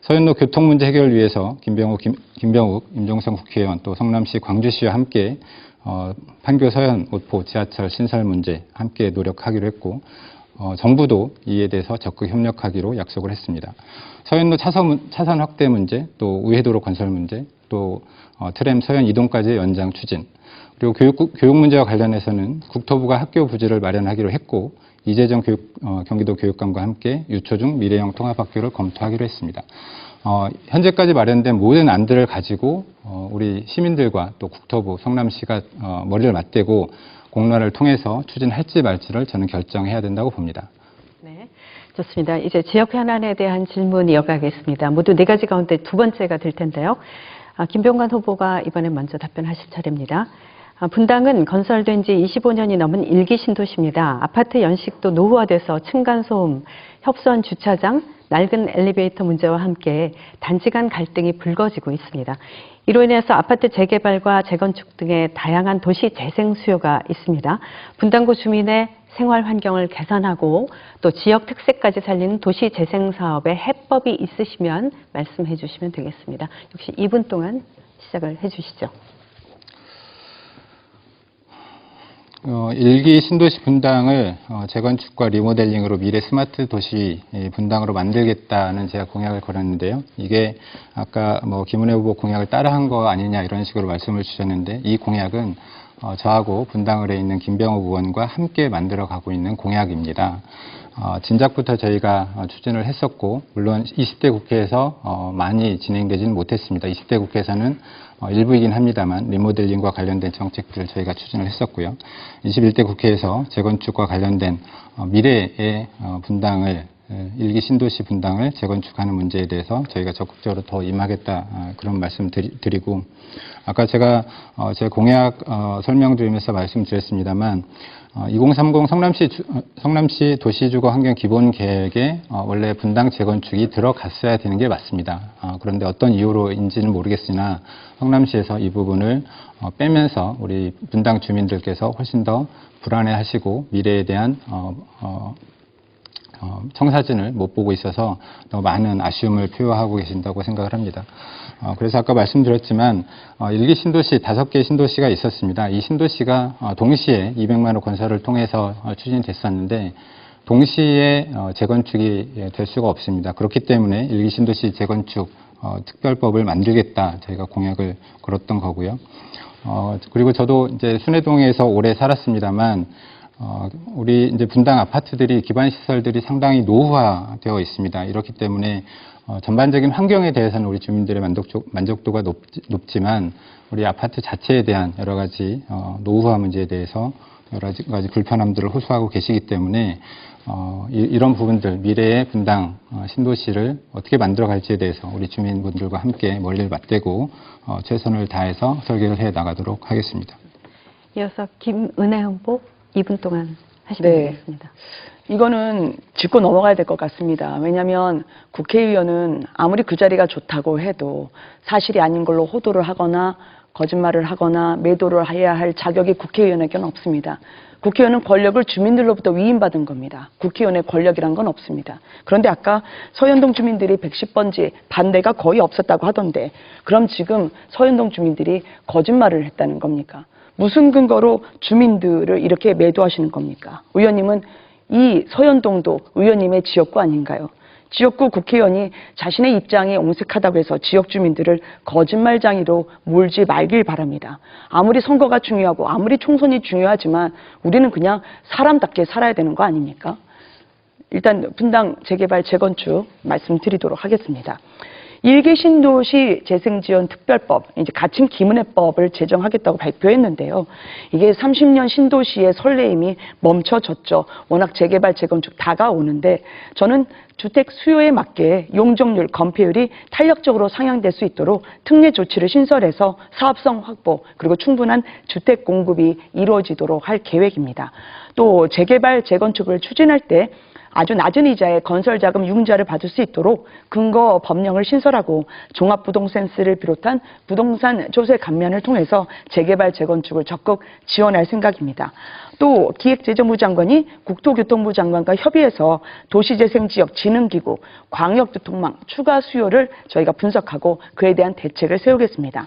S3: 서현로 교통 문제 해결을 위해서 김병욱 임종성 국회의원 또 성남시, 광주시와 함께 판교 서현 오포 지하철 신설 문제 함께 노력하기로 했고, 정부도 이에 대해서 적극 협력하기로 약속을 했습니다. 서현로 차선 확대 문제, 또 우회도로 건설 문제, 또 트램 서현 이동까지의 연장 추진, 그리고 교육 문제와 관련해서는 국토부가 학교 부지를 마련하기로 했고, 이재정 경기도 교육감과 함께 유초중 미래형 통합학교를 검토하기로 했습니다. 현재까지 마련된 모든 안들을 가지고 우리 시민들과 또 국토부, 성남시가 머리를 맞대고 공론화를 통해서 추진할지 말지를 저는 결정해야 된다고 봅니다.
S1: 네, 좋습니다. 이제 지역 현안에 대한 질문 이어가겠습니다. 모두 4가지 가운데 2번째가 될 텐데요. 김병관 후보가 이번에 먼저 답변하실 차례입니다. 분당은 건설된 지 25년이 넘은 일기 신도시입니다. 아파트 연식도 노후화돼서 층간소음, 협소한 주차장, 낡은 엘리베이터 문제와 함께 단지 간 갈등이 불거지고 있습니다. 이로 인해서 아파트 재개발과 재건축 등의 다양한 도시 재생 수요가 있습니다. 분당구 주민의 생활 환경을 개선하고 또 지역 특색까지 살리는 도시 재생 사업에 해법이 있으시면 말씀해 주시면 되겠습니다. 역시 2분 동안 시작을 해 주시죠.
S3: 일기 신도시 분당을 재건축과 리모델링으로 미래 스마트 도시 분당으로 만들겠다는 제가 공약을 걸었는데요. 이게 아까 김은혜 후보 공약을 따라한 거 아니냐 이런 식으로 말씀을 주셨는데, 이 공약은 저하고 분당을에 있는 김병욱 의원과 함께 만들어가고 있는 공약입니다. 진작부터 저희가 추진을 했었고, 물론 20대 국회에서 많이 진행되지는 못했습니다. 20대 국회에서는 일부이긴 합니다만 리모델링과 관련된 정책들을 저희가 추진을 했었고요. 21대 국회에서 재건축과 관련된 미래의 분당을, 일기 신도시 분당을 재건축하는 문제에 대해서 저희가 적극적으로 더 임하겠다, 그런 말씀 드리고, 아까 제가 제 공약 설명드리면서 말씀드렸습니다만 2030 성남시 도시주거 환경 기본 계획에 원래 분당 재건축이 들어갔어야 되는 게 맞습니다. 그런데 어떤 이유로인지는 모르겠으나 성남시에서 이 부분을 빼면서 우리 분당 주민들께서 훨씬 더 불안해하시고 미래에 대한 청사진을 못 보고 있어서 더 많은 아쉬움을 표하고 계신다고 생각을 합니다. 그래서 아까 말씀드렸지만 일기 신도시 5개의 신도시가 있었습니다. 이 신도시가 동시에 200만 호 건설을 통해서 추진됐었는데 동시에 재건축이 될 수가 없습니다. 그렇기 때문에 일기 신도시 재건축 특별법을 만들겠다 저희가 공약을 걸었던 거고요. 그리고 저도 이제 순회동에서 오래 살았습니다만 우리 이제 분당 아파트들이 기반 시설들이 상당히 노후화되어 있습니다. 이렇기 때문에 전반적인 환경에 대해서는 우리 주민들의 만족도가 높지만 우리 아파트 자체에 대한 여러 가지 노후화 문제에 대해서 여러 가지 불편함들을 호소하고 계시기 때문에 이런 부분들 미래의 분당 신도시를 어떻게 만들어갈지에 대해서 우리 주민분들과 함께 머리를 맞대고 최선을 다해서 설계를 해 나가도록 하겠습니다.
S1: 이어서 김은혜 후보 2분 동안 하시면 되겠습니다.
S2: 이거는 짚고 넘어가야 될 것 같습니다. 왜냐하면 국회의원은 아무리 그 자리가 좋다고 해도 사실이 아닌 걸로 호도를 하거나 거짓말을 하거나 매도를 해야 할 자격이 국회의원에게는 없습니다. 국회의원은 권력을 주민들로부터 위임받은 겁니다. 국회의원의 권력이란 건 없습니다. 그런데 아까 서현동 주민들이 110번지 반대가 거의 없었다고 하던데 그럼 지금 서현동 주민들이 거짓말을 했다는 겁니까? 무슨 근거로 주민들을 이렇게 매도하시는 겁니까? 의원님은 이 서현동도 의원님의 지역구 아닌가요? 지역구 국회의원이 자신의 입장이 옹색하다고 해서 지역 주민들을 거짓말장이로 몰지 말길 바랍니다. 아무리 선거가 중요하고 아무리 총선이 중요하지만 우리는 그냥 사람답게 살아야 되는 거 아닙니까? 일단 분당 재개발 재건축 말씀드리도록 하겠습니다. 1기 신도시 재생지원 특별법, 이제 가칭 기문회법을 제정하겠다고 발표했는데요. 이게 30년 신도시의 설레임이 멈춰졌죠. 워낙 재개발 재건축 다가오는데 저는 주택 수요에 맞게 용적률, 건폐율이 탄력적으로 상향될 수 있도록 특례 조치를 신설해서 사업성 확보 그리고 충분한 주택 공급이 이루어지도록 할 계획입니다. 또 재개발 재건축을 추진할 때 아주 낮은 이자에 건설자금 융자를 받을 수 있도록 근거 법령을 신설하고 종합부동센스를 비롯한 부동산 조세 감면을 통해서 재개발 재건축을 적극 지원할 생각입니다. 또 기획재정부 장관이 국토교통부 장관과 협의해서 도시재생지역 진흥기구, 광역교통망 추가 수요를 저희가 분석하고 그에 대한 대책을 세우겠습니다.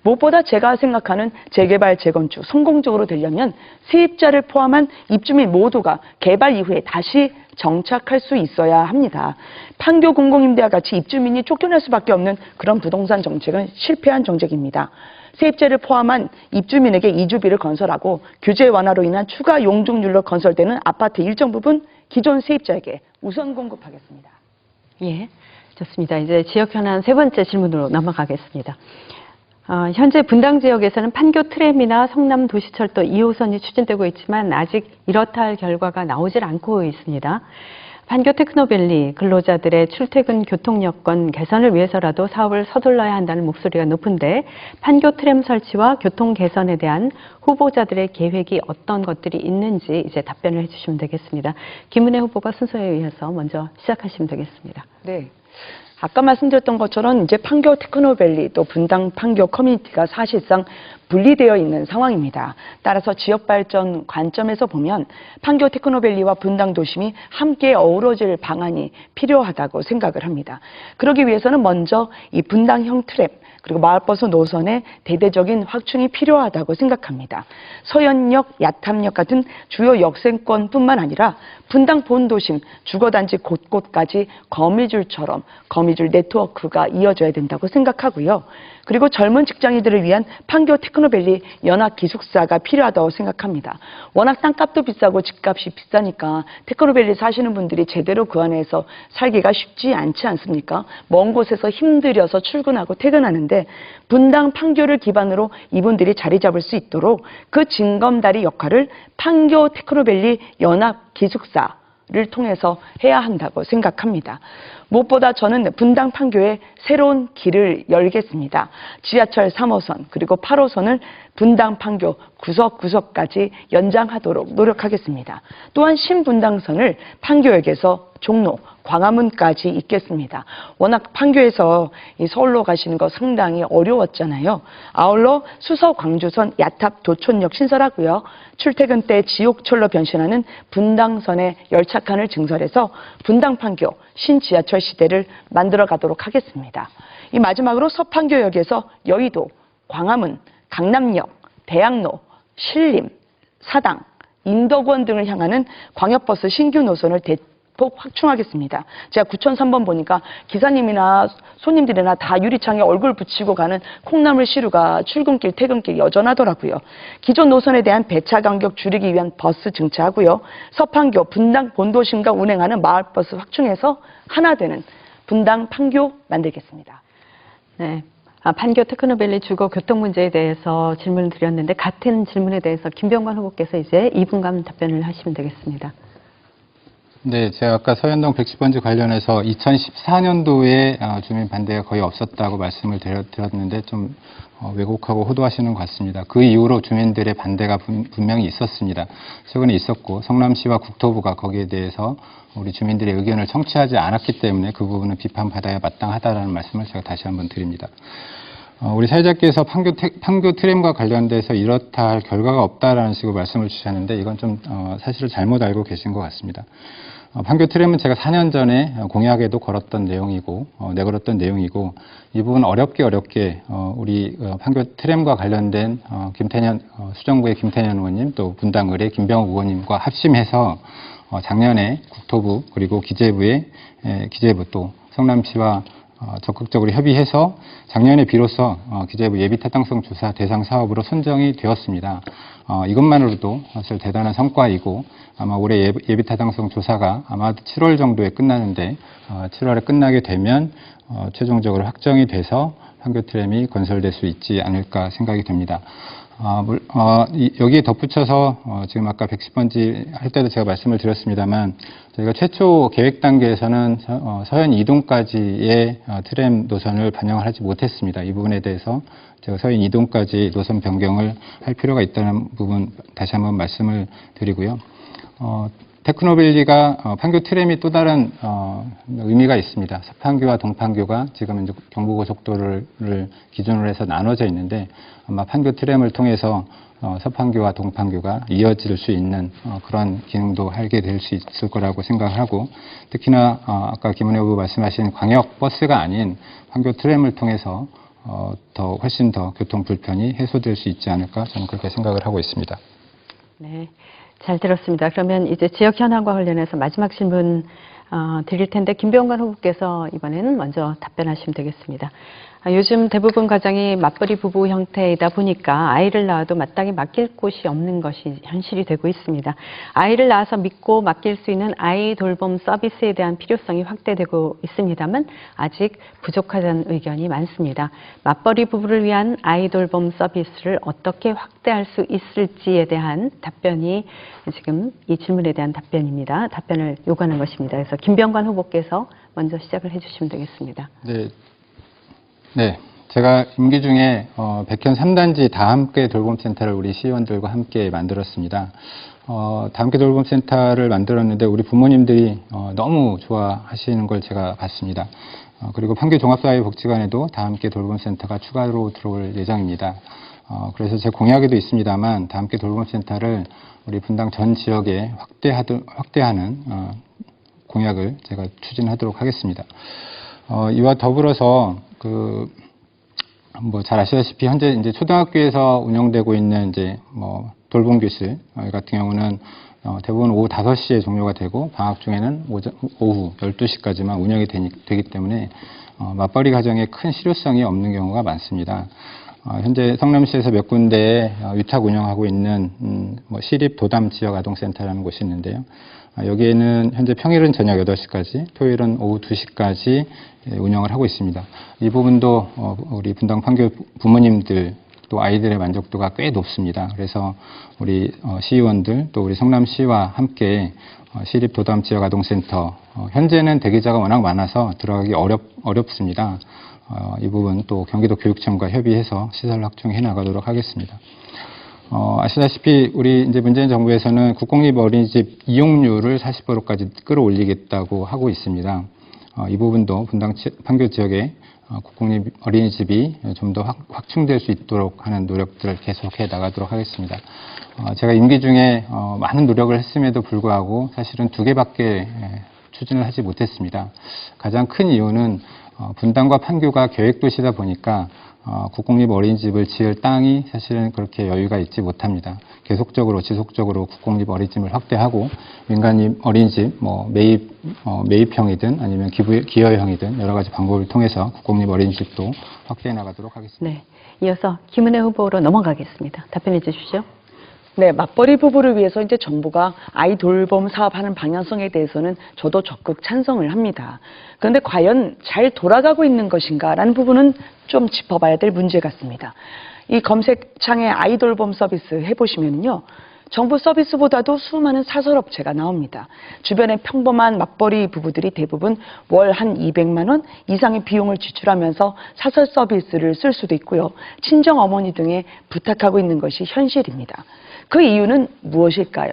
S2: 무엇보다 제가 생각하는 재개발, 재건축 성공적으로 되려면 세입자를 포함한 입주민 모두가 개발 이후에 다시 정착할 수 있어야 합니다. 판교 공공임대와 같이 입주민이 쫓겨날 수밖에 없는 그런 부동산 정책은 실패한 정책입니다. 세입자를 포함한 입주민에게 이주비를 건설하고 규제 완화로 인한 추가 용적률로 건설되는 아파트 일정 부분 기존 세입자에게 우선 공급하겠습니다.
S1: 예, 좋습니다. 이제 지역 현안 세 번째 질문으로 넘어가겠습니다. 현재 분당 지역에서는 판교 트램이나 성남 도시철도 2호선이 추진되고 있지만 아직 이렇다 할 결과가 나오질 않고 있습니다. 판교 테크노밸리 근로자들의 출퇴근 교통 여건 개선을 위해서라도 사업을 서둘러야 한다는 목소리가 높은데 판교 트램 설치와 교통 개선에 대한 후보자들의 계획이 어떤 것들이 있는지 이제 답변을 해주시면 되겠습니다. 김은혜 후보가 순서에 의해서 먼저 시작하시면 되겠습니다.
S2: 네. 아까 말씀드렸던 것처럼 이제 판교 테크노밸리 또 분당 판교 커뮤니티가 사실상 분리되어 있는 상황입니다. 따라서 지역 발전 관점에서 보면 판교 테크노밸리와 분당 도심이 함께 어우러질 방안이 필요하다고 생각을 합니다. 그러기 위해서는 먼저 이 분당형 트램 그리고 마을버스 노선의 대대적인 확충이 필요하다고 생각합니다. 서현역, 야탐역 같은 주요 역세권뿐만 아니라 분당 본도심, 주거단지 곳곳까지 거미줄처럼 거미줄 네트워크가 이어져야 된다고 생각하고요. 그리고 젊은 직장인들을 위한 판교 테크노밸리 연합기숙사가 필요하다고 생각합니다. 워낙 땅값도 비싸고 집값이 비싸니까 테크노밸리 사시는 분들이 제대로 그 안에서 살기가 쉽지 않지 않습니까? 먼 곳에서 힘들여서 출근하고 퇴근하는데 분당 판교를 기반으로 이분들이 자리 잡을 수 있도록 그 징검다리 역할을 판교 테크노밸리 연합기숙사를 통해서 해야 한다고 생각합니다. 무엇보다 저는 분당 판교에 새로운 길을 열겠습니다. 지하철 3호선 그리고 8호선을 분당 판교 구석구석까지 연장하도록 노력하겠습니다. 또한 신분당선을 판교역에서 종로, 광화문까지 있겠습니다. 워낙 판교에서 서울로 가시는 거 상당히 어려웠잖아요. 아울러 수서 광주선 야탑 도촌역 신설하고요. 출퇴근 때 지옥철로 변신하는 분당선의 열차칸을 증설해서 분당 판교 신지하철 시대를 만들어 가도록 하겠습니다. 이 마지막으로 서판교역에서 여의도, 광화문, 강남역, 대학로, 신림, 사당, 인덕원 등을 향하는 광역버스 신규 노선을 대폭 확충하겠습니다. 제가 9003번 보니까 기사님이나 손님들이나 다 유리창에 얼굴 붙이고 가는 콩나물 시루가 출근길, 퇴근길 여전하더라고요. 기존 노선에 대한 배차 간격 줄이기 위한 버스 증차하고요. 서판교, 분당 본도심과 운행하는 마을버스 확충해서 하나 되는 분당 판교 만들겠습니다.
S1: 네. 판교 테크노밸리 주거 교통 문제에 대해서 질문을 드렸는데 같은 질문에 대해서 김병관 후보께서 이제 2분간 답변을 하시면 되겠습니다.
S3: 네, 제가 아까 서현동 110번지 관련해서 2014년도에 주민 반대가 거의 없었다고 말씀을 드렸는데 좀 왜곡하고 호도하시는 것 같습니다. 그 이후로 주민들의 반대가 분명히 있었습니다. 최근에 있었고 성남시와 국토부가 거기에 대해서 우리 주민들의 의견을 청취하지 않았기 때문에 그 부분은 비판받아야 마땅하다는 말씀을 제가 다시 한번 드립니다. 우리 사회자께서 판교 트램과 관련돼서 이렇다 할 결과가 없다라는 식으로 말씀을 주셨는데 이건 좀 사실을 잘못 알고 계신 것 같습니다. 판교 트램은 제가 4년 전에 공약에도 걸었던 내용이고 내걸었던 내용이고 이 부분 어렵게 우리 판교 트램과 관련된 수정부의 김태년 의원님 또 분당 의뢰 김병욱 의원님과 합심해서 작년에 국토부 그리고 기재부 또 성남시와 적극적으로 협의해서 작년에 비로소 기재부 예비타당성 조사 대상 사업으로 선정이 되었습니다. 이것만으로도 사실 대단한 성과이고 아마 올해 예비타당성 조사가 아마도 7월 정도에 끝나는데 7월에 끝나게 되면 최종적으로 확정이 돼서 판교 트램이 건설될 수 있지 않을까 생각이 됩니다. 여기에 덧붙여서 지금 아까 110번지 할 때도 제가 말씀을 드렸습니다만 저희가 최초 계획 단계에서는 서현 이동까지의 트램 노선을 반영을 하지 못했습니다. 이 부분에 대해서 제가 서현 이동까지 노선 변경을 할 필요가 있다는 부분 다시 한번 말씀을 드리고요. 테크노밸리가 판교 트램이 또 다른 의미가 있습니다. 서판교와 동판교가 지금 이제 경부고속도로를 기준으로 해서 나눠져 있는데 아마 판교 트램을 통해서 서판교와 동판교가 이어질 수 있는 그런 기능도 하게 될 수 있을 거라고 생각을 하고 특히나 아까 김은혜 후보 말씀하신 광역 버스가 아닌 판교 트램을 통해서 훨씬 더 교통 불편이 해소될 수 있지 않을까 저는 그렇게 생각을 하고 있습니다.
S1: 네. 잘 들었습니다. 그러면 이제 지역 현황과 관련해서 마지막 질문 드릴 텐데 김병관 후보께서 이번에는 먼저 답변하시면 되겠습니다. 요즘 대부분 가정이 맞벌이 부부 형태이다 보니까 아이를 낳아도 마땅히 맡길 곳이 없는 것이 현실이 되고 있습니다. 아이를 낳아서 믿고 맡길 수 있는 아이 돌봄 서비스에 대한 필요성이 확대되고 있습니다만 아직 부족하다는 의견이 많습니다. 맞벌이 부부를 위한 아이 돌봄 서비스를 어떻게 확대할 수 있을지에 대한 답변이 지금 이 질문에 대한 답변입니다. 답변을 요구하는 것입니다. 그래서 김병관 후보께서 먼저 시작을 해주시면 되겠습니다.
S3: 네, 제가 임기 중에 백현 3단지 다함께 돌봄센터를 우리 시의원들과 함께 만들었습니다. 다함께 돌봄센터를 만들었는데 우리 부모님들이 너무 좋아하시는 걸 제가 봤습니다. 그리고 판교 종합사회복지관에도 다함께 돌봄센터가 추가로 들어올 예정입니다. 그래서 제 공약에도 있습니다만 다함께 돌봄센터를 우리 분당 전 지역에 확대하는 공약을 제가 추진하도록 하겠습니다. 이와 더불어서 잘 아시다시피 현재 이제 초등학교에서 운영되고 있는 이제 돌봄 교실 같은 경우는 대부분 오후 5시에 종료가 되고 방학 중에는 오후 12시까지만 운영이 되기 때문에 맞벌이 가정에 큰 실효성이 없는 경우가 많습니다. 현재 성남시에서 몇 군데에 위탁 운영하고 있는 시립 도담 지역 아동센터라는 곳이 있는데요. 여기에는 현재 평일은 저녁 8시까지, 토요일은 오후 2시까지 운영을 하고 있습니다. 이 부분도 우리 분당 판교 부모님들 또 아이들의 만족도가 꽤 높습니다. 그래서 우리 시의원들 또 우리 성남시와 함께 시립 도담 지역 아동센터 현재는 대기자가 워낙 많아서 들어가기 어렵습니다. 이 부분 또 경기도 교육청과 협의해서 시설 확충해 나가도록 하겠습니다. 아시다시피 우리 이제 문재인 정부에서는 국공립 어린이집 이용률을 40%까지 끌어올리겠다고 하고 있습니다. 이 부분도 분당 판교 지역에 국공립 어린이집이 좀 더 확충될 수 있도록 하는 노력들을 계속해 나가도록 하겠습니다. 제가 임기 중에 많은 노력을 했음에도 불구하고 사실은 2개밖에 추진을 하지 못했습니다. 가장 큰 이유는 분당과 판교가 계획도시다 보니까 국공립 어린이집을 지을 땅이 사실은 그렇게 여유가 있지 못합니다. 지속적으로 국공립 어린이집을 확대하고 민간 어린이집 매입형이든 아니면 기여형이든 여러 가지 방법을 통해서 국공립 어린이집도 확대해 나가도록 하겠습니다.
S1: 네, 이어서 김은혜 후보로 넘어가겠습니다. 답변해 주십시오.
S2: 네, 맞벌이 부부를 위해서 이제 정부가 아이 돌봄 사업하는 방향성에 대해서는 저도 적극 찬성을 합니다. 그런데 과연 잘 돌아가고 있는 것인가라는 부분은 좀 짚어봐야 될 문제 같습니다. 이 검색창에 아이 돌봄 서비스 해보시면요. 정부 서비스보다도 수많은 사설업체가 나옵니다. 주변의 평범한 맞벌이 부부들이 대부분 월 한 200만 원 이상의 비용을 지출하면서 사설 서비스를 쓸 수도 있고요. 친정 어머니 등에 부탁하고 있는 것이 현실입니다. 그 이유는 무엇일까요?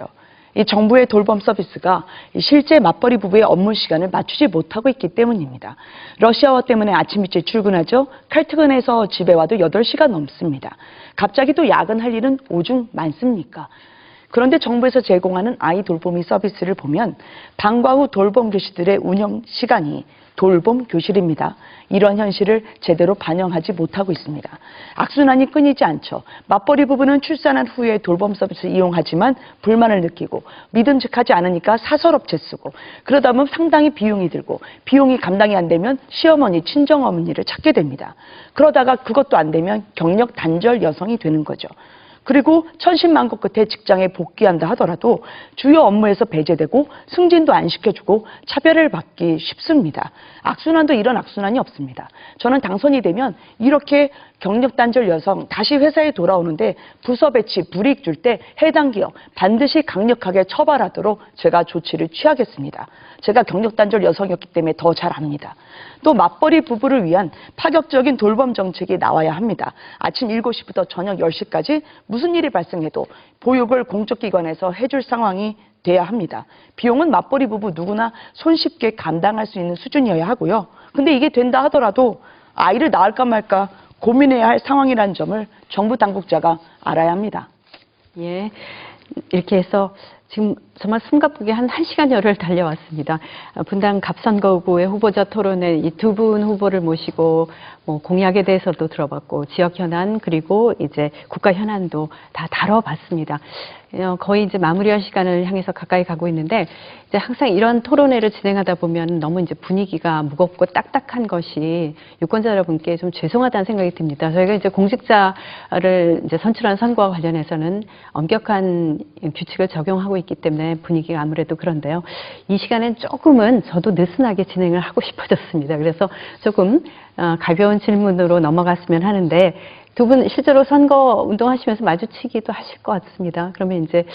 S2: 이 정부의 돌봄 서비스가 실제 맞벌이 부부의 업무 시간을 맞추지 못하고 있기 때문입니다. 러시아워 때문에 아침 일찍 출근하죠. 칼퇴근해서 집에 와도 8시간 넘습니다. 갑자기 또 야근할 일은 오중 많습니까? 그런데 정부에서 제공하는 아이 돌보미 서비스를 보면 방과 후 돌봄 교실들의 운영 시간이 돌봄 교실입니다. 이런 현실을 제대로 반영하지 못하고 있습니다. 악순환이 끊이지 않죠. 맞벌이 부부는 출산한 후에 돌봄 서비스 이용하지만 불만을 느끼고 믿음직하지 않으니까 사설업체 쓰고 그러다 보면 상당히 비용이 들고 비용이 감당이 안 되면 시어머니, 친정어머니를 찾게 됩니다. 그러다가 그것도 안 되면 경력 단절 여성이 되는 거죠. 그리고 천신만고 끝에 직장에 복귀한다 하더라도 주요 업무에서 배제되고 승진도 안 시켜주고 차별을 받기 쉽습니다. 악순환도 이런 악순환이 없습니다. 저는 당선이 되면 이렇게 경력 단절 여성 다시 회사에 돌아오는데 부서 배치, 불이익 줄 때 해당 기업 반드시 강력하게 처벌하도록 제가 조치를 취하겠습니다. 제가 경력 단절 여성이었기 때문에 더 잘 압니다. 또 맞벌이 부부를 위한 파격적인 돌봄 정책이 나와야 합니다. 아침 7시부터 저녁 10시까지 무슨 일이 발생해도 보육을 공적 기관에서 해줄 상황이 돼야 합니다. 비용은 맞벌이 부부 누구나 손쉽게 감당할 수 있는 수준이어야 하고요. 근데 이게 된다 하더라도 아이를 낳을까 말까 고민해야 할 상황이라는 점을 정부 당국자가 알아야 합니다.
S1: 예. 이렇게 해서 지금 정말 숨가쁘게 한 1시간여를 달려왔습니다. 분당 갑선거구의 후보자 토론회 이 두 분 후보를 모시고 공약에 대해서도 들어봤고 지역 현안 그리고 이제 국가 현안도 다 다뤄봤습니다. 거의 이제 마무리할 시간을 향해서 가까이 가고 있는데 이제 항상 이런 토론회를 진행하다 보면 너무 이제 분위기가 무겁고 딱딱한 것이 유권자 여러분께 좀 죄송하다는 생각이 듭니다. 저희가 이제 공직자를 이제 선출한 선거와 관련해서는 엄격한 규칙을 적용하고 있기 때문에 분위기가 아무래도 그런데요. 이 시간엔 조금은 저도 느슨하게 진행을 하고 싶어졌습니다. 그래서 조금 가벼운 질문으로 넘어갔으면 하는데 두 분 실제로 선거 운동하시면서 마주치기도 하실 것 같습니다. 그러면 이제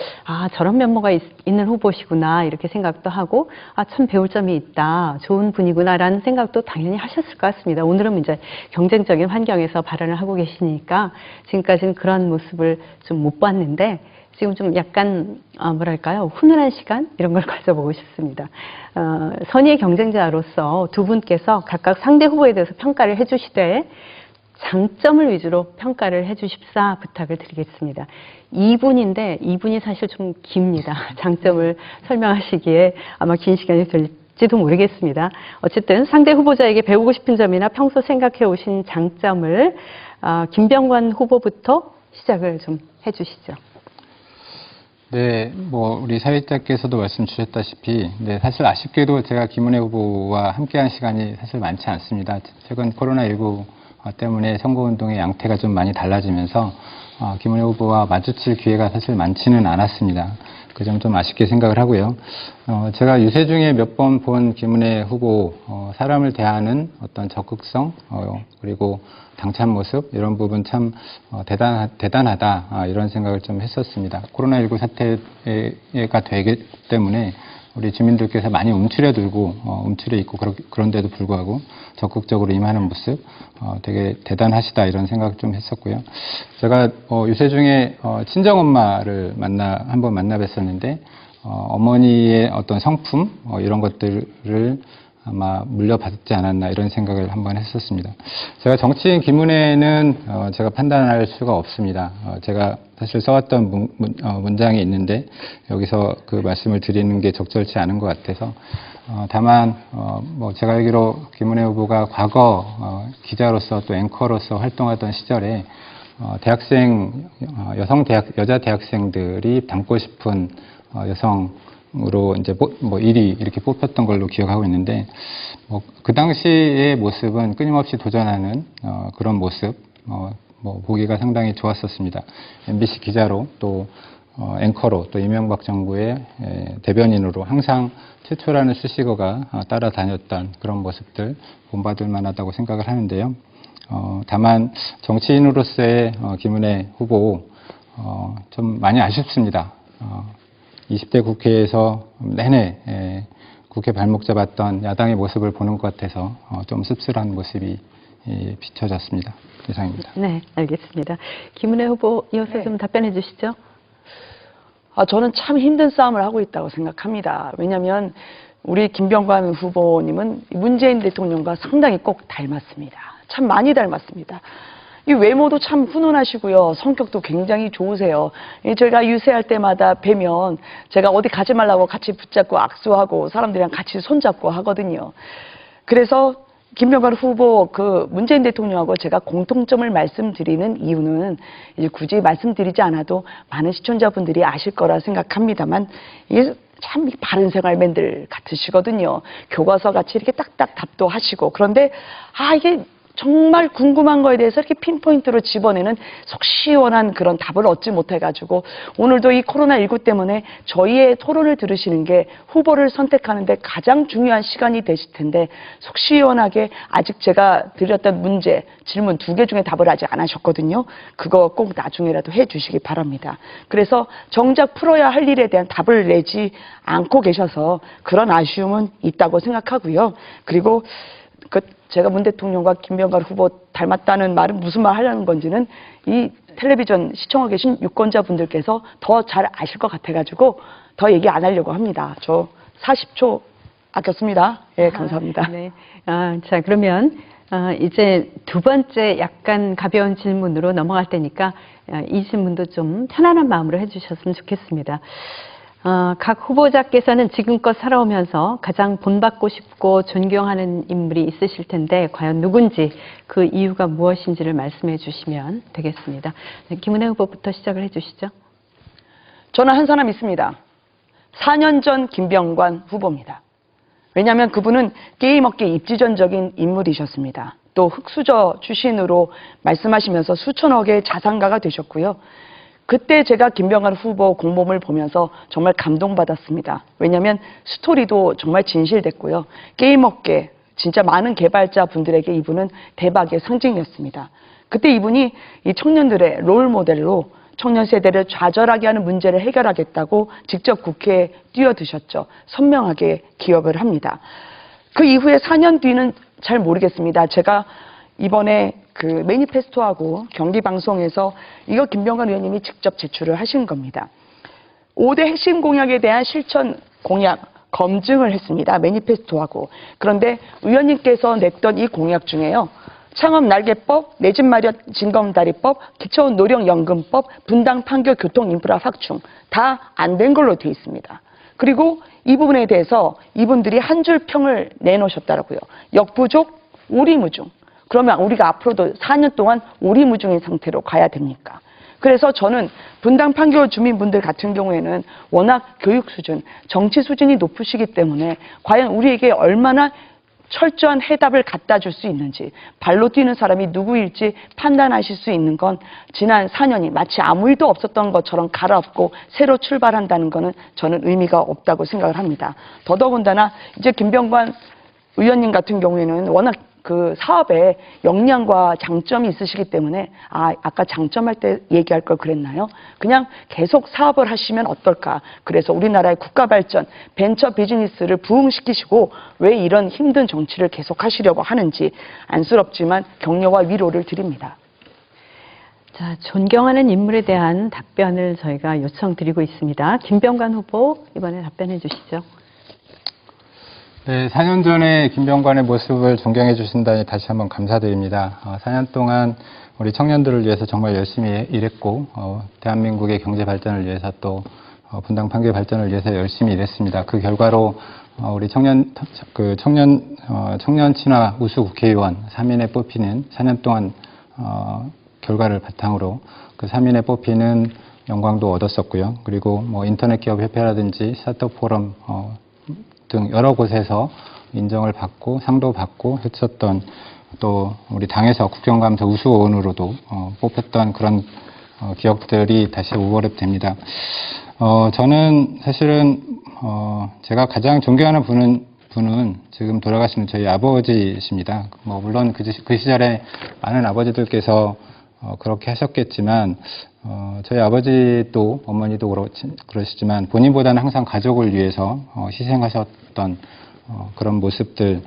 S1: 저런 면모가 있는 후보시구나 이렇게 생각도 하고 참 배울 점이 있다, 좋은 분이구나라는 생각도 당연히 하셨을 것 같습니다. 오늘은 이제 경쟁적인 환경에서 발언을 하고 계시니까 지금까지는 그런 모습을 좀 못 봤는데 지금 좀 약간 뭐랄까요, 훈훈한 시간 이런 걸 가져보고 싶습니다. 선의의 경쟁자로서 두 분께서 각각 상대 후보에 대해서 평가를 해주시되 장점을 위주로 평가를 해주십사 부탁을 드리겠습니다. 2분인데 2분이 사실 좀 깁니다. 장점을 설명하시기에 아마 긴 시간이 될지도 모르겠습니다. 어쨌든 상대 후보자에게 배우고 싶은 점이나 평소 생각해 오신 장점을 김병관 후보부터 시작을 좀 해주시죠.
S3: 네, 우리 사회자께서도 말씀 주셨다시피, 네, 사실 아쉽게도 제가 김은혜 후보와 함께한 시간이 사실 많지 않습니다. 최근 코로나19 때문에 선거운동의 양태가 좀 많이 달라지면서 김은혜 후보와 마주칠 기회가 사실 많지는 않았습니다. 그 점 좀 아쉽게 생각을 하고요. 제가 유세 중에 몇 번 본 김은혜 후보 사람을 대하는 어떤 적극성 그리고 당찬 모습 이런 부분 참 대단하다 이런 생각을 좀 했었습니다. 코로나19 사태가 되기 때문에 우리 주민들께서 많이 움츠려 있고 그런데도 불구하고 적극적으로 임하는 모습 되게 대단하시다 이런 생각 좀 했었고요. 제가 유세 중에 친정엄마를 한번 만나 뵀었는데 어머니의 어떤 성품 이런 것들을 아마 물려받지 않았나 이런 생각을 한번 했었습니다. 제가 정치인 김은혜는 제가 판단할 수가 없습니다. 제가 사실 써왔던 문장이 있는데 여기서 그 말씀을 드리는 게 적절치 않은 것 같아서 다만 제가 알기로 김은혜 후보가 과거 기자로서 또 앵커로서 활동하던 시절에 여자 대학생들이 닮고 싶은 여성으로 이제 1위 이렇게 뽑혔던 걸로 기억하고 있는데 그 당시의 모습은 끊임없이 도전하는 그런 모습 보기가 상당히 좋았었습니다. MBC 기자로 또 앵커로 또 이명박 정부의 대변인으로 항상 최초라는 수식어가 따라다녔던 그런 모습들 본받을 만하다고 생각을 하는데요. 다만 정치인으로서의 김은혜 후보 좀 많이 아쉽습니다. 20대 국회에서 내내 국회 발목 잡았던 야당의 모습을 보는 것 같아서 좀 씁쓸한 모습이 비춰졌습니다. 이상입니다.
S1: 네, 알겠습니다. 김은혜 후보 이어서 좀 답변해 주시죠.
S2: 저는 참 힘든 싸움을 하고 있다고 생각합니다. 왜냐하면 우리 김병관 후보님은 문재인 대통령과 상당히 꼭 닮았습니다. 참 많이 닮았습니다. 이 외모도 참 훈훈하시고요. 성격도 굉장히 좋으세요. 제가 유세할 때마다 뵈면 제가 어디 가지 말라고 같이 붙잡고 악수하고 사람들이랑 같이 손잡고 하거든요. 그래서 김병관 후보 문재인 대통령하고 제가 공통점을 말씀드리는 이유는 이제 굳이 말씀드리지 않아도 많은 시청자분들이 아실 거라 생각합니다만 이게 참 바른 생활맨들 같으시거든요. 교과서 같이 이렇게 딱딱 답도 하시고 그런데 이게 정말 궁금한 거에 대해서 이렇게 핀포인트로 집어내는 속 시원한 그런 답을 얻지 못해가지고 오늘도 이 코로나19 때문에 저희의 토론을 들으시는 게 후보를 선택하는데 가장 중요한 시간이 되실 텐데 속 시원하게 아직 제가 드렸던 문제, 질문 2개 중에 답을 아직 안 하셨거든요. 그거 꼭 나중에라도 해주시기 바랍니다. 그래서 정작 풀어야 할 일에 대한 답을 내지 않고 계셔서 그런 아쉬움은 있다고 생각하고요. 그리고 제가 문 대통령과 김병관 후보 닮았다는 말은 무슨 말 하려는 건지는 이 텔레비전 시청하고 계신 유권자분들께서 더 잘 아실 것 같아가지고 더 얘기 안 하려고 합니다. 저 40초 아꼈습니다. 예, 감사합니다.
S1: 네. 자, 그러면 이제 두 번째 약간 가벼운 질문으로 넘어갈 테니까 이 질문도 좀 편안한 마음으로 해주셨으면 좋겠습니다. 각 후보자께서는 지금껏 살아오면서 가장 본받고 싶고 존경하는 인물이 있으실 텐데 과연 누군지 그 이유가 무엇인지를 말씀해 주시면 되겠습니다. 네, 김은혜 후보부터 시작을 해 주시죠.
S2: 저는 한 사람 있습니다. 4년 전 김병관 후보입니다. 왜냐하면 그분은 게임업계 입지전적인 인물이셨습니다. 또 흑수저 출신으로 말씀하시면서 수천억의 자산가가 되셨고요. 그때 제가 김병관 후보 공범을 보면서 정말 감동받았습니다. 왜냐하면 스토리도 정말 진실됐고요. 게임업계 진짜 많은 개발자 분들에게 이분은 대박의 상징이었습니다. 그때 이분이 이 청년들의 롤모델로 청년 세대를 좌절하게 하는 문제를 해결하겠다고 직접 국회에 뛰어드셨죠. 선명하게 기억을 합니다. 그 이후에 4년 뒤는 잘 모르겠습니다. 제가 이번에 매니페스토하고 경기방송에서 이거 김병관 의원님이 직접 제출을 하신 겁니다. 5대 핵심 공약에 대한 실천 공약 검증을 했습니다. 매니페스토하고. 그런데 의원님께서 냈던 이 공약 중에요. 창업날개법, 내 집 마련 징검다리법, 기초노령연금법, 분당 판교 교통인프라 확충 다 안 된 걸로 돼 있습니다. 그리고 이 부분에 대해서 이분들이 한 줄 평을 내놓으셨더라고요. 역부족, 우리무중. 그러면 우리가 앞으로도 4년 동안 우리무중인 상태로 가야 됩니까? 그래서 저는 분당 판교 주민분들 같은 경우에는 워낙 교육 수준, 정치 수준이 높으시기 때문에 과연 우리에게 얼마나 철저한 해답을 갖다 줄 수 있는지, 발로 뛰는 사람이 누구일지 판단하실 수 있는 건 지난 4년이 마치 아무 일도 없었던 것처럼 갈아엎고 새로 출발한다는 거는 저는 의미가 없다고 생각을 합니다. 더더군다나 이제 김병관 의원님 같은 경우에는 워낙 사업에 역량과 장점이 있으시기 때문에 아까 장점할 때 얘기할 걸 그랬나요? 그냥 계속 사업을 하시면 어떨까? 그래서 우리나라의 국가 발전, 벤처 비즈니스를 부흥시키시고 왜 이런 힘든 정치를 계속 하시려고 하는지 안쓰럽지만 격려와 위로를 드립니다.
S1: 자, 존경하는 인물에 대한 답변을 저희가 요청드리고 있습니다. 김병관 후보 이번에 답변해 주시죠.
S3: 네, 4년 전에 김병관의 모습을 존경해 주신다니 다시 한번 감사드립니다. 4년 동안 우리 청년들을 위해서 정말 열심히 일했고 대한민국의 경제 발전을 위해서 또 분당 판교 발전을 위해서 열심히 일했습니다. 그 결과로 우리 청년 친화 우수 국회의원 3인에 뽑히는 4년 동안 결과를 바탕으로 그 3인에 뽑히는 영광도 얻었었고요. 그리고 인터넷 기업 협회라든지 스타트업 포럼 등 여러 곳에서 인정을 받고 상도 받고 했었던 또 우리 당에서 국정감사 우수의원으로도 뽑혔던 그런 기억들이 다시 오버랩됩니다. 저는 사실은 제가 가장 존경하는 분은 지금 돌아가시는 저희 아버지십니다. 물론 그 시절에 많은 아버지들께서 그렇게 하셨겠지만 저희 아버지도 어머니도 그러시지만 본인보다는 항상 가족을 위해서 희생하셨던 그런 모습들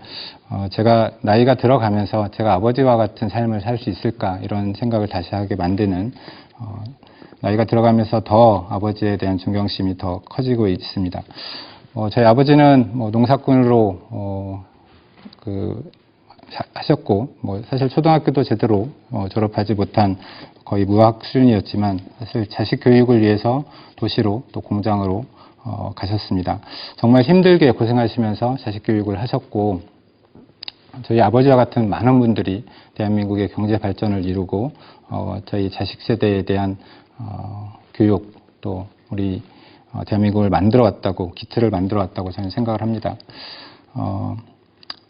S3: 제가 나이가 들어가면서 제가 아버지와 같은 삶을 살 수 있을까 이런 생각을 다시 하게 만드는 나이가 들어가면서 더 아버지에 대한 존경심이 더 커지고 있습니다. 저희 아버지는 농사꾼으로 하셨고, 사실 초등학교도 제대로 졸업하지 못한 거의 무학 수준이었지만, 사실 자식 교육을 위해서 도시로 또 공장으로 가셨습니다. 정말 힘들게 고생하시면서 자식 교육을 하셨고, 저희 아버지와 같은 많은 분들이 대한민국의 경제 발전을 이루고, 저희 자식 세대에 대한 교육, 또 우리 대한민국을 만들어 왔다고, 기틀을 만들어 왔다고 저는 생각을 합니다.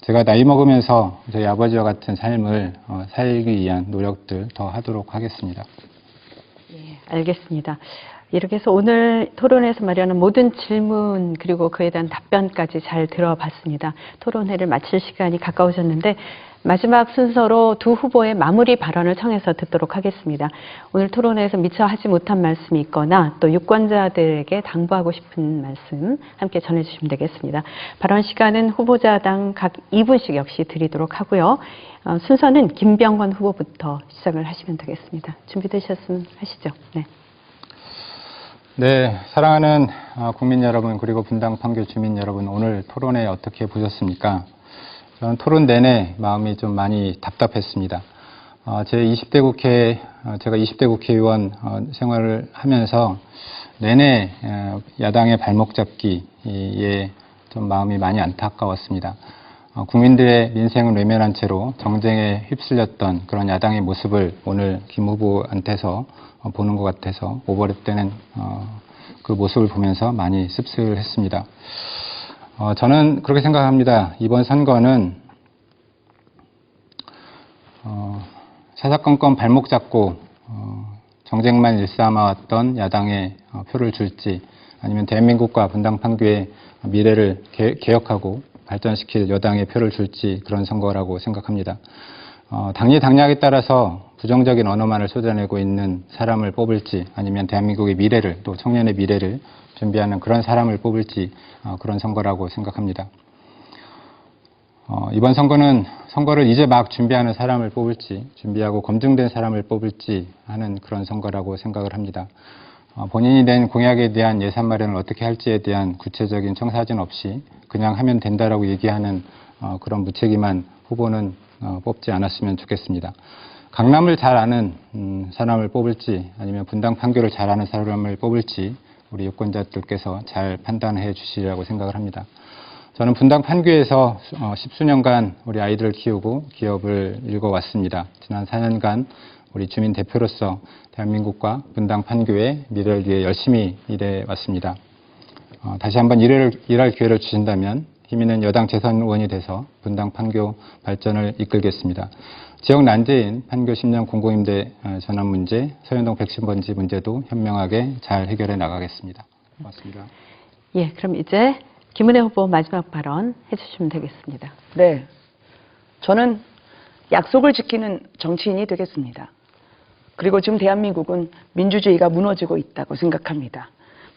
S3: 제가 나이 먹으면서 저희 아버지와 같은 삶을 살기 위한 노력들 더 하도록 하겠습니다.
S1: 예, 알겠습니다. 이렇게 해서 오늘 토론회에서 마련한 모든 질문 그리고 그에 대한 답변까지 잘 들어봤습니다. 토론회를 마칠 시간이 가까워졌는데 마지막 순서로 두 후보의 마무리 발언을 청해서 듣도록 하겠습니다. 오늘 토론회에서 미처 하지 못한 말씀이 있거나 또 유권자들에게 당부하고 싶은 말씀 함께 전해주시면 되겠습니다. 발언 시간은 후보자당 각 2분씩 역시 드리도록 하고요. 순서는 김병관 후보부터 시작을 하시면 되겠습니다. 준비되셨으면 하시죠. 네.
S3: 네, 사랑하는 국민 여러분 그리고 분당 판교 주민 여러분, 오늘 토론회 어떻게 보셨습니까? 저는 토론 내내 마음이 좀 많이 답답했습니다. 제가 20대 국회의원 생활을 하면서 내내 야당의 발목 잡기에 좀 마음이 많이 안타까웠습니다. 국민들의 민생을 외면한 채로 정쟁에 휩쓸렸던 그런 야당의 모습을 오늘 김 후보한테서 보는 것 같아서 오버랩 때는 그 모습을 보면서 많이 씁쓸했습니다. 저는 그렇게 생각합니다. 이번 선거는 사사건건 발목 잡고 정쟁만 일삼아왔던 야당에 표를 줄지, 아니면 대한민국과 분당 판교의 미래를 개혁하고 발전시킬 여당의 표를 줄지, 그런 선거라고 생각합니다. 당리 당략에 따라서 부정적인 언어만을 쏟아내고 있는 사람을 뽑을지, 아니면 대한민국의 미래를, 또 청년의 미래를 준비하는 그런 사람을 뽑을지, 그런 선거라고 생각합니다. 이번 선거는 선거를 이제 막 준비하는 사람을 뽑을지, 준비하고 검증된 사람을 뽑을지 하는 그런 선거라고 생각을 합니다. 본인이 낸 공약에 대한 예산 마련을 어떻게 할지에 대한 구체적인 청사진 없이 그냥 하면 된다라고 얘기하는 그런 무책임한 후보는 뽑지 않았으면 좋겠습니다. 강남을 잘 아는 사람을 뽑을지, 아니면 분당 판교를 잘 아는 사람을 뽑을지 우리 유권자들께서 잘 판단해 주시리라고 생각을 합니다. 저는 분당 판교에서 십수년간 우리 아이들을 키우고 기업을 일궈왔습니다. 지난 4년간 우리 주민 대표로서 대한민국과 분당 판교의 미래를 위해 열심히 일해왔습니다. 다시 한번 일할 기회를 주신다면 힘 있는 여당 재선 의원이 돼서 분당 판교 발전을 이끌겠습니다. 지역 난제인 판교 10년 공공임대 전환 문제, 서현동 110번지 문제도 현명하게 잘 해결해 나가겠습니다. 고맙습니다.
S1: 예, 그럼 이제 김은혜 후보 마지막 발언 해주시면 되겠습니다.
S2: 네, 저는 약속을 지키는 정치인이 되겠습니다. 그리고 지금 대한민국은 민주주의가 무너지고 있다고 생각합니다.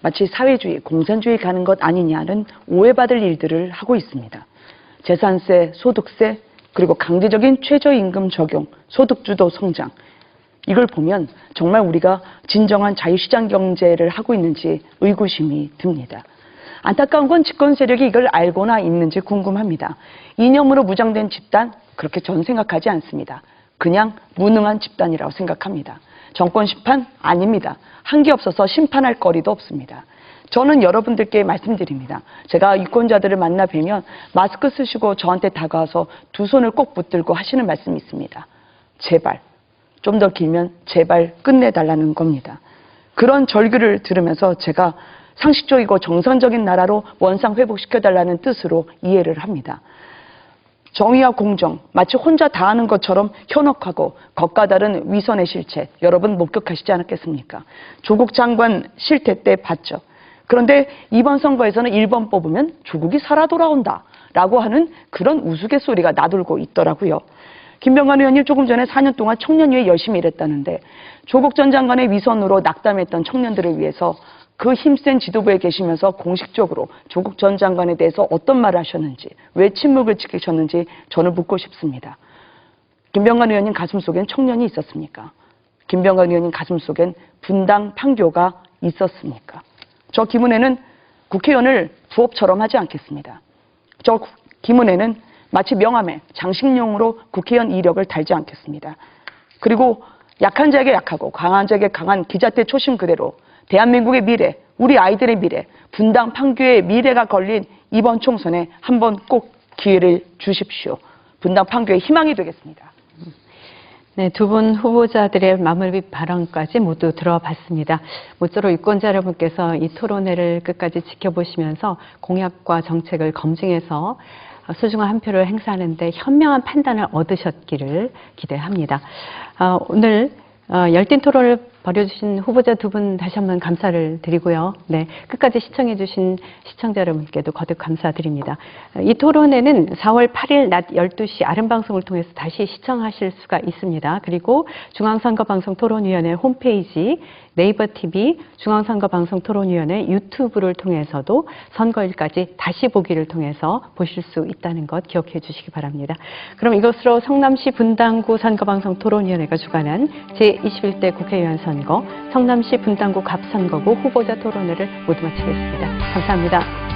S2: 마치 사회주의, 공산주의 가는 것 아니냐는 오해받을 일들을 하고 있습니다. 재산세, 소득세, 그리고 강제적인 최저임금 적용, 소득주도 성장, 이걸 보면 정말 우리가 진정한 자유시장 경제를 하고 있는지 의구심이 듭니다. 안타까운 건 집권 세력이 이걸 알고나 있는지 궁금합니다. 이념으로 무장된 집단, 그렇게 저는 생각하지 않습니다. 그냥 무능한 집단이라고 생각합니다. 정권 심판? 아닙니다. 한 게 없어서 심판할 거리도 없습니다. 저는 여러분들께 말씀드립니다. 제가 유권자들을 만나 뵈면 마스크 쓰시고 저한테 다가와서 두 손을 꼭 붙들고 하시는 말씀이 있습니다. 제발, 좀 더 길면 제발 끝내달라는 겁니다. 그런 절규를 들으면서 제가 상식적이고 정상적인 나라로 원상 회복시켜달라는 뜻으로 이해를 합니다. 정의와 공정, 마치 혼자 다 하는 것처럼 현혹하고 겉과 다른 위선의 실체, 여러분 목격하시지 않았겠습니까? 조국 장관 실태 때 봤죠. 그런데 이번 선거에서는 1번 뽑으면 조국이 살아 돌아온다 라고 하는 그런 우스갯소리가 나돌고 있더라고요. 김병관 의원님 조금 전에 4년 동안 청년위에 열심히 일했다는데 조국 전 장관의 위선으로 낙담했던 청년들을 위해서 그 힘센 지도부에 계시면서 공식적으로 조국 전 장관에 대해서 어떤 말을 하셨는지, 왜 침묵을 지키셨는지 저는 묻고 싶습니다. 김병관 의원님 가슴속엔 청년이 있었습니까? 김병관 의원님 가슴속엔 분당 판교가 있었습니까? 저 김은혜는 국회의원을 부업처럼 하지 않겠습니다. 저 김은혜는 마치 명함에 장식용으로 국회의원 이력을 달지 않겠습니다. 그리고 약한 자에게 약하고 강한 자에게 강한 기자 때 초심 그대로 대한민국의 미래, 우리 아이들의 미래, 분당 판교의 미래가 걸린 이번 총선에 한번 꼭 기회를 주십시오. 분당 판교의 희망이 되겠습니다.
S1: 네, 두 분 후보자들의 마무리 발언까지 모두 들어봤습니다. 모쪼록 유권자 여러분께서 이 토론회를 끝까지 지켜보시면서 공약과 정책을 검증해서 소중한 한 표를 행사하는 데 현명한 판단을 얻으셨기를 기대합니다. 오늘 열띤 토론을 벌여주신 후보자 두 분 다시 한번 감사를 드리고요. 네, 끝까지 시청해주신 시청자 여러분께도 거듭 감사드립니다. 이 토론회는 4월 8일 낮 12시 아름방송을 통해서 다시 시청하실 수가 있습니다. 그리고 중앙선거방송토론위원회 홈페이지, 네이버 TV, 중앙선거방송토론위원회 유튜브를 통해서도 선거일까지 다시 보기를 통해서 보실 수 있다는 것 기억해 주시기 바랍니다. 그럼 이것으로 성남시 분당구 선거방송토론위원회가 주관한 제21대 국회의원 선거, 성남시 분당구 갑선거구 후보자 토론회를 모두 마치겠습니다. 감사합니다.